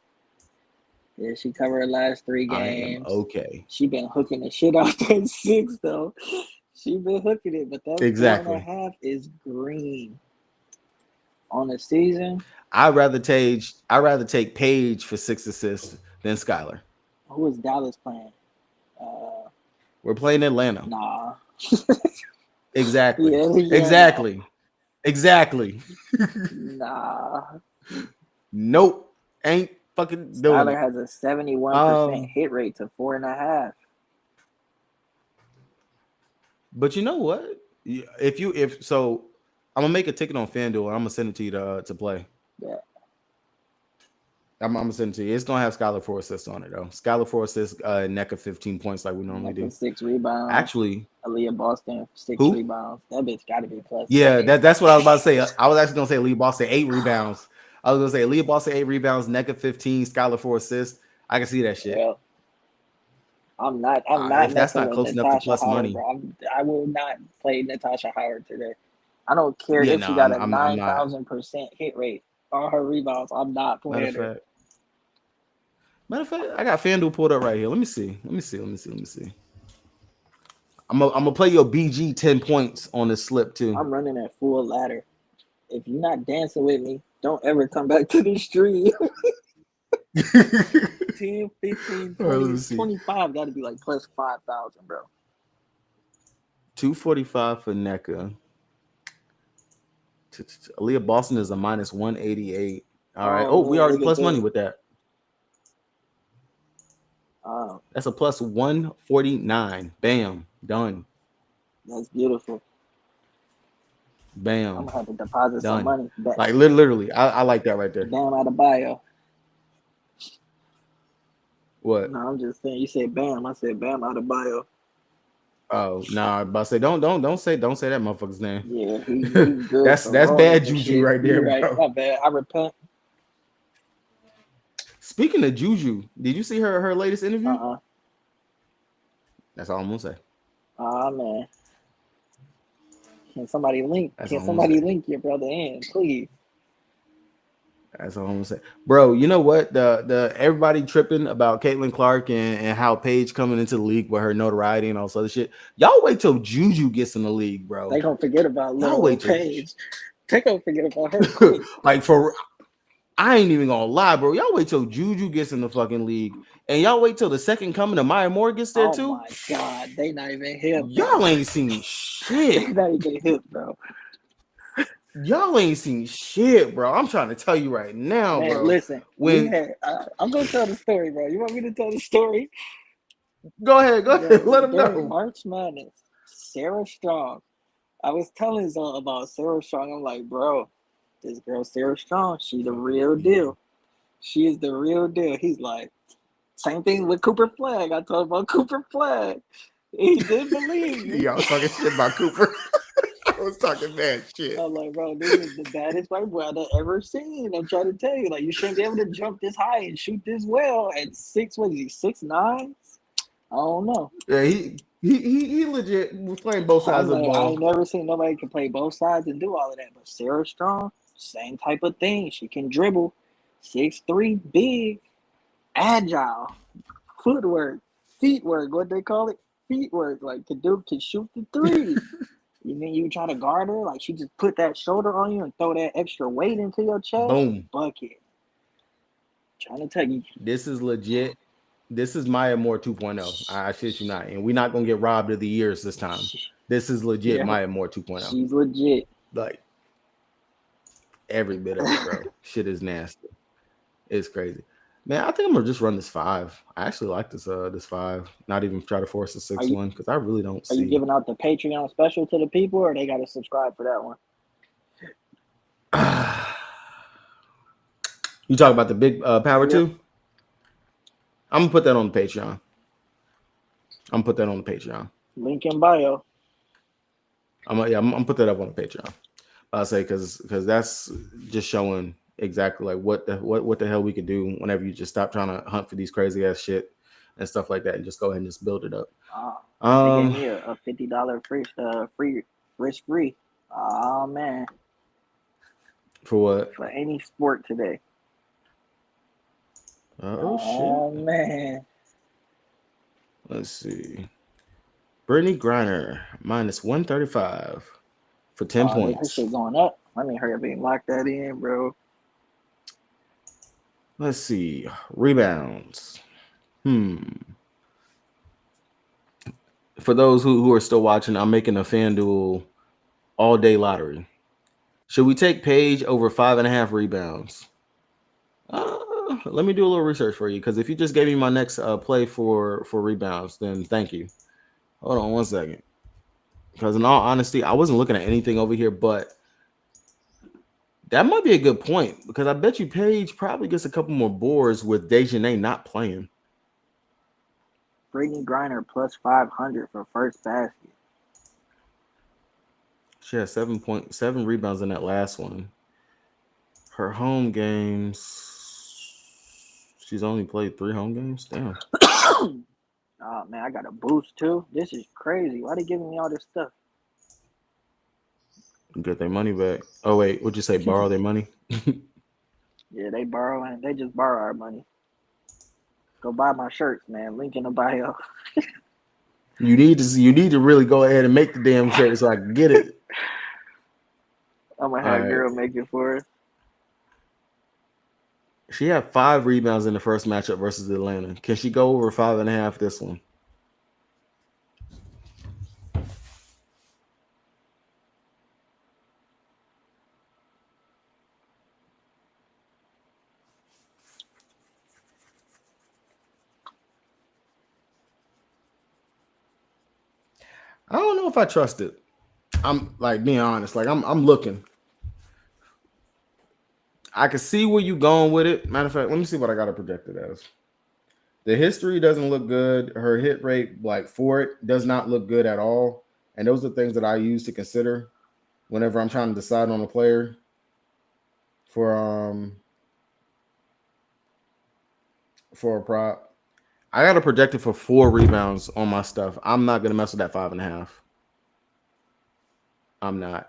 Yeah, she covered her last 3 games. I am okay. She been hooking the shit out that 6 though. She been hooking it, but that 4.5 is green on the season. I'd rather take Paige for 6 assists than Skylar. Who is Dallas playing? We're playing Atlanta. Nah. Exactly. Yeah. Exactly. Nah. Nope. Ain't fucking doing Skylar it. has a 71% hit rate to 4.5. But you know what? So I'm gonna make a ticket on FanDuel and I'm gonna send it to you to play. Yeah. I'm gonna send it to you. It's gonna have Skylar 4 assists on it though. Skylar 4 assists, NECA 15 points like we normally do. 6 rebounds. Actually, Aaliyah Boston 6 rebounds. That bitch got to be plus. Yeah, that's what I was about to say. I was actually gonna say Aaliyah Boston 8 rebounds. I was gonna say Aaliyah Boston 8 rebounds, NECA 15, Skylar 4 assists. I can see that shit. Yeah. I'm not. If that's not close enough to plus Howard, money, bro. I will not play Natasha Howard today. I don't care if she got a 9,000% hit rate on her rebounds. I'm not playing her. Matter of fact, I got FanDuel pulled up right here. Let me see. I'm gonna play your BG 10 points on this slip too. I'm running at full ladder. If you're not dancing with me, don't ever come back to the stream. 10, 15, 20, 25 got to be like plus 5,000, bro. 245 for NECA. Aaliyah Boston is a minus 188. All right. We already plus money with that. That's a plus 149. Bam. Done. That's beautiful. Bam. I'm gonna have to deposit some money. Like literally, I like that right there. Bam out of bio. What? No, I'm just saying. You said bam. I said bam out of bio. Oh no! Nah, but I say don't say that motherfucker's name. Yeah, he's good. that's bad juju right there, right. bro. My bad. I repent. Speaking of Juju, did you see her latest interview? That's all I'm gonna say. Man. Can somebody link your brother in, please? That's all I'm gonna say, bro. You know what? The everybody tripping about Caitlin Clark and how Paige coming into the league with her notoriety and all this other shit. Y'all wait till Juju gets in the league, bro. They gonna forget about little Paige. They gonna forget about her. Like I ain't even gonna lie, bro. Y'all wait till Juju gets in the fucking league, and y'all wait till the second coming of Maya Moore gets there too. Oh my God, they not even hip. Y'all ain't seen shit. They not even hip, bro. Y'all ain't seen shit, bro. I'm trying to tell you right now, Man, bro. listen, When I'm gonna tell the story, bro. You want me to tell the story? go ahead, Bro, let them during know. March Madness, Sarah Strong. I was telling Zone about Sarah Strong. I'm like, bro, this girl Sarah Strong, she the real deal. She is the real deal. He's like, same thing with Cooper Flag. I told him about Cooper Flag. He didn't believe me. Y'all was talking shit about Cooper. I was talking bad shit. I'm like, bro, this is the baddest white boy I've ever seen. I'm trying to tell you, like, you shouldn't be able to jump this high and shoot this well at 6'9"? I don't know. Yeah, he legit was playing both sides I'm of the like, I ball. ain't never seen nobody can play both sides and do all of that. But Sarah Strong, same type of thing. She can dribble, 6'3", big, agile, footwork, feet work. What they call it? Feet work. Like can shoot the three. You mean you try to guard her? Like she just put that shoulder on you and throw that extra weight into your chest? Boom. Bucket. Trying to tell you. This is legit. This is Maya Moore 2.0. I shit you not. And we're not going to get robbed of the years this time. This is legit Yeah, Maya Moore 2.0. she's legit. Like, every bit of it, bro. Shit is nasty. It's crazy. Man, I think I'm going to just run this 5. I actually like this 5. Not even try to force a 6-1 because I really don't see. Are you giving out the Patreon special to the people or they got to subscribe for that one? You talk about the big power 2? I'm gonna put that on the Patreon. Link in bio. I'm gonna put that up on the Patreon. I'll say because that's just showing exactly like what the hell we can do whenever you just stop trying to hunt for these crazy ass shit and stuff like that and just go ahead and just build it up. They gave me a $50 free risk free. Oh man. For what? For any sport today. Oh shit. Man. Let's see. Brittany Griner minus 135 for 10 points. Her shit going up. Let me hurry up and lock that in, bro. Let's see. Rebounds. For those who are still watching, I'm making a FanDuel all-day lottery. Should we take Paige over 5.5 rebounds? Let me do a little research for you, because if you just gave me my next play for rebounds, then thank you. Hold on one second. Because in all honesty, I wasn't looking at anything over here, but that might be a good point, because I bet you Paige probably gets a couple more boards with Dejanay not playing. Brittany Griner plus 500 for first basket. She had 7.7 rebounds in that last one. Her home games, she's only played 3 home games. Damn. Oh man, I got a boost too. This is crazy. Why they giving me all this stuff? Get their money back. Oh wait, what'd you say? Borrow their money? Yeah, they borrowing. They just borrow our money. Go buy my shirts, man. Link in the bio. You need to really go ahead and make the damn shirt so I can get it. I'm gonna have a girl make it for us. She had 5 rebounds in the first matchup versus Atlanta. Can she go over 5.5 this one? I don't know if I trust it. I'm like being honest. Like I'm looking. I can see where you going with it. Matter of fact, let me see what I got it projected as. The history doesn't look good. Her hit rate, like for it, does not look good at all. And those are things that I use to consider whenever I'm trying to decide on a player for a prop. I got to project it for 4 rebounds on my stuff. I'm not gonna mess with that 5.5. I'm not.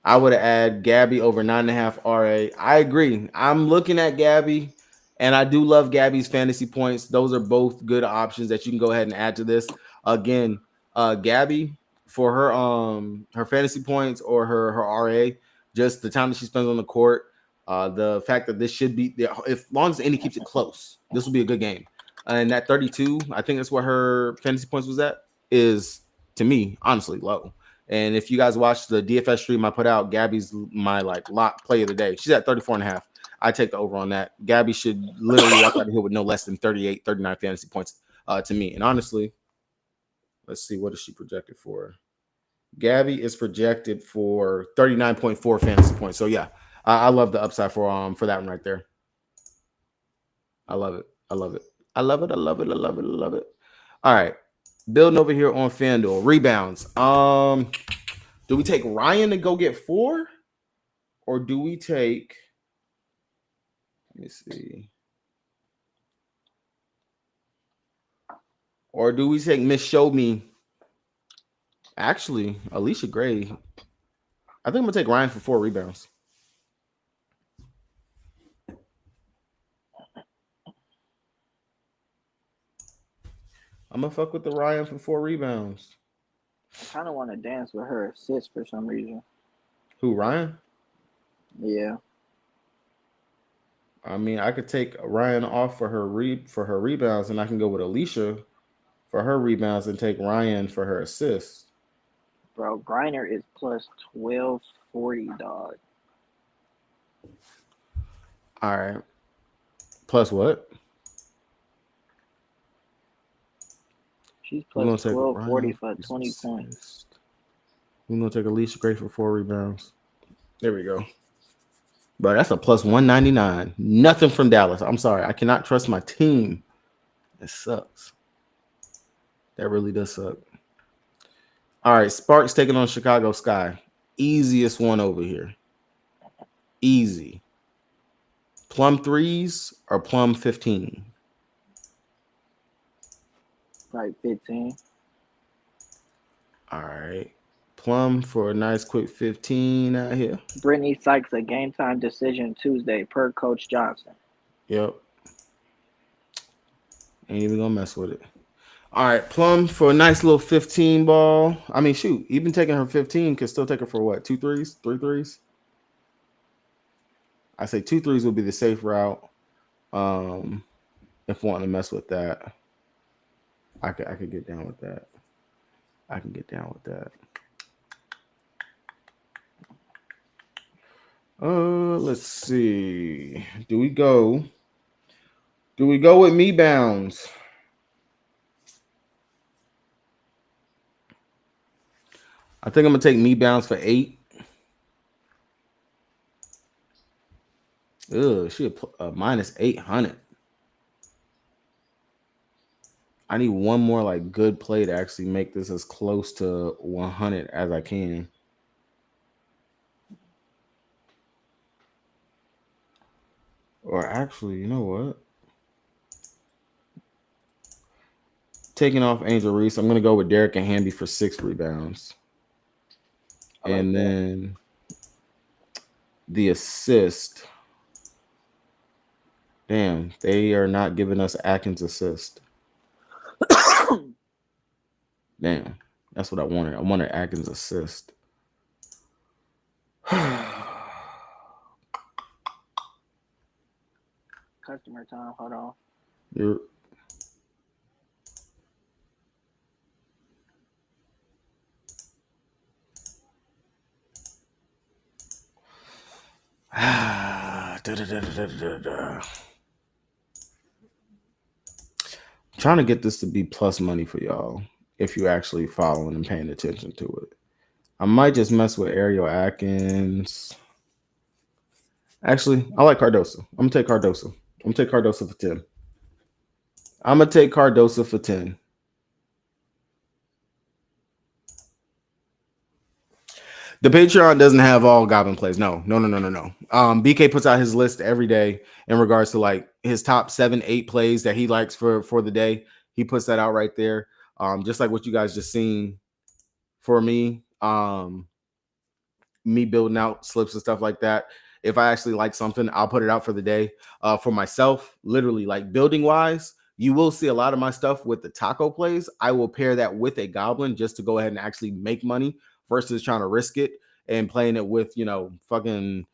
I would add Gabby over 9.5 RA. I agree. I'm looking at Gabby, and I do love Gabby's fantasy points. Those are both good options that you can go ahead and add to this. Again, Gabby for her fantasy points or her RA, just the time that she spends on the court. The fact that this should be, if long as Indy keeps it close, this will be a good game. And that 32, I think that's where her fantasy points was at, is to me honestly low. And if you guys watch the DFS stream I put out, Gabby's my like lock play of the day. She's at 34.5. I take the over on that. Gabby should literally walk out of here with no less than 38, 39 fantasy points to me. And honestly, let's see, what is she projected for? Gabby is projected for 39.4 fantasy points. So yeah, I love the upside for that one right there. I love it. I love it. I love it. I love it. I love it. I love it. All right. Building over here on FanDuel. Rebounds. Do we take Ryan to go get 4? Or do we take, let me see. Or do we take Miss Show Me? Actually, Alicia Gray. I think I'm gonna take Ryan for 4 rebounds. I'm gonna fuck with the Ryan for 4 rebounds. I kind of want to dance with her assists for some reason. Who, Ryan? Yeah. I mean, I could take Ryan off for her rebounds, and I can go with Alicia for her rebounds and take Ryan for her assists. Bro, Griner is plus 1240, dog. All right. Plus what? She's plus 1240 for 20 points. We're going to take Alicia Gray for 4 rebounds. There we go. Bro, that's a plus 199. Nothing from Dallas. I'm sorry. I cannot trust my team. It sucks. That really does suck. All right. Sparks taking on Chicago Sky. Easiest one over here. Easy. Plum 3s or Plum 15? Like 15. All right. Plum for a nice quick 15 out here. Brittany Sykes, a game time decision Tuesday per Coach Johnson. Yep. Ain't even gonna mess with it. All right, Plum for a nice little 15 ball. I mean, shoot, even taking her 15 could still take her for what? 2 threes? 3 threes? I say 2 threes would be the safe route. If wanting to mess with that. I could get down with that. I can get down with that. Let's see. Do we go with me bounds? I think I'm gonna take me bounds for 8. She minus 800. I need one more like good play to actually make this as close to 100 as I can. Or actually, you know what? Taking off Angel Reese, I'm going to go with Derek and Hamby for 6 rebounds. Like and then the assist. Damn, they are not giving us Atkins assist. Damn, that's what I wanted. I wanted Atkins assist. Customer time, hold on. You're trying to get this to be plus money for y'all if you're actually following and paying attention to it. I might just mess with Ariel Atkins. Actually, I like Cardoso. I'm gonna take Cardoso. I'm gonna take Cardoso for 10. I'm gonna take Cardoso for 10. The Patreon doesn't have all Goblin plays. No. BK puts out his list every day in regards to like his top 7-8 plays that he likes for the day. He puts that out right there. Just like what you guys just seen for me. Me building out slips and stuff like that. If I actually like something, I'll put it out for the day. For myself, literally like building wise, you will see a lot of my stuff with the taco plays. I will pair that with a Goblin just to go ahead and actually make money versus trying to risk it and playing it with, fucking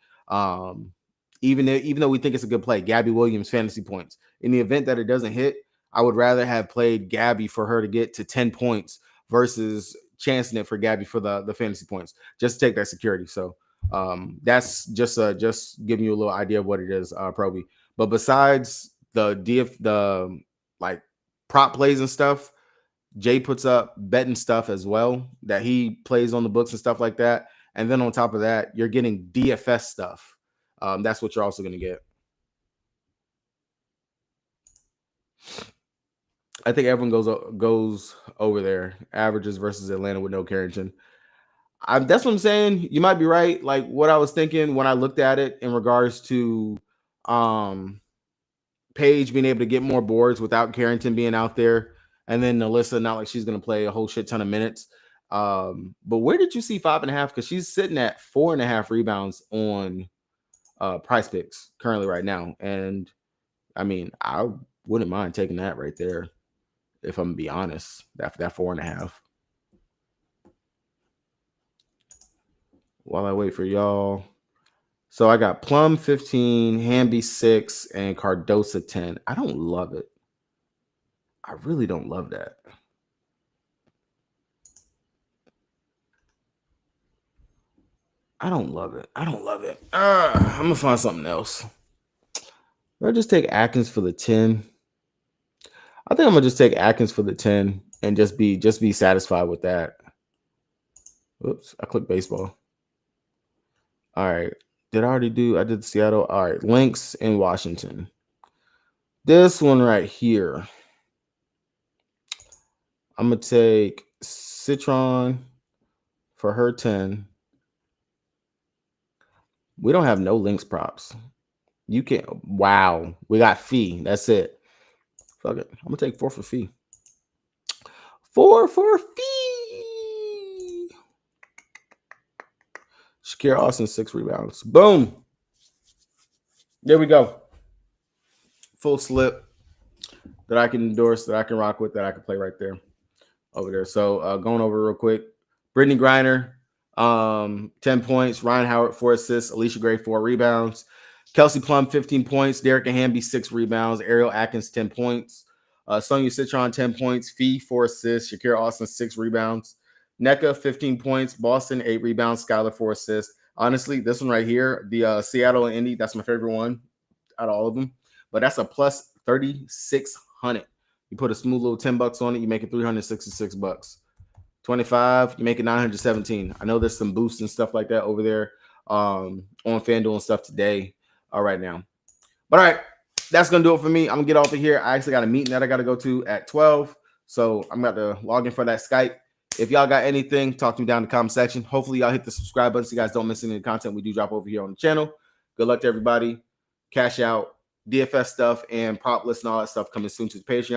even though we think it's a good play, Gabby Williams fantasy points. In the event that it doesn't hit, I would rather have played Gabby for her to get to 10 points versus chancing it for Gabby for the fantasy points, just to take that security. So that's just giving you a little idea of what it is, Proby. But besides the like prop plays and stuff, Jay puts up betting stuff as well that he plays on the books and stuff like that. And then on top of that, you're getting DFS stuff. That's what you're also going to get. I think everyone goes over there. Averages versus Atlanta with no Carrington. That's what I'm saying. You might be right. Like what I was thinking when I looked at it in regards to Paige being able to get more boards without Carrington being out there, and then Alyssa, not like she's going to play a whole shit ton of minutes. But where did you see 5.5? Because she's sitting at 4.5 rebounds on Prizepicks currently right now, and I mean I wouldn't mind taking that right there if I'm gonna be honest. That 4.5. While I wait for y'all. So I got Plum 15, Hamby 6, and Cardosa 10. I don't love it. I really don't love that. I don't love it. I'm gonna find something else. I'll just take Atkins for the 10. I think I'm gonna just take Atkins for the 10 and just be satisfied with that. Oops, I clicked baseball. All right. Did I already do? I did Seattle. All right. Lynx in Washington. This one right here. I'm going to take Citron for her 10. We don't have no Lynx props. You can't. Wow. We got Fee. That's it. Fuck it. I'm going to take 4 for Fee. 4 for Fee. Shakira Austin, 6 rebounds. Boom. There we go. Full slip that I can endorse, that I can rock with, that I can play right there. Over there. So going over real quick. Brittany Griner, 10 points. Ryan Howard, 4 assists. Alicia Gray, 4 rebounds. Kelsey Plum, 15 points. Derek Hamby, 6 rebounds. Ariel Atkins, 10 points. Sonia Citron, 10 points. Fee, 4 assists. Shakira Austin, 6 rebounds. NECA, 15 points. Boston, 8 rebounds. Skylar, 4 assists. Honestly, this one right here, the Seattle and Indy, that's my favorite one out of all of them. But that's a plus 3,600. You put a smooth little $10 on it, you make it $366. 25, you make it 917. I know there's some boosts and stuff like that over there on FanDuel and stuff today right now. But all right, that's going to do it for me. I'm going to get off of here. I actually got a meeting that I got to go to at 12. So I'm about to log in for that Skype. If y'all got anything, talk to me down in the comment section. Hopefully y'all hit the subscribe button so you guys don't miss any of the content we do drop over here on the channel. Good luck to everybody. Cash out, DFS stuff, and prop list and all that stuff coming soon to the Patreon.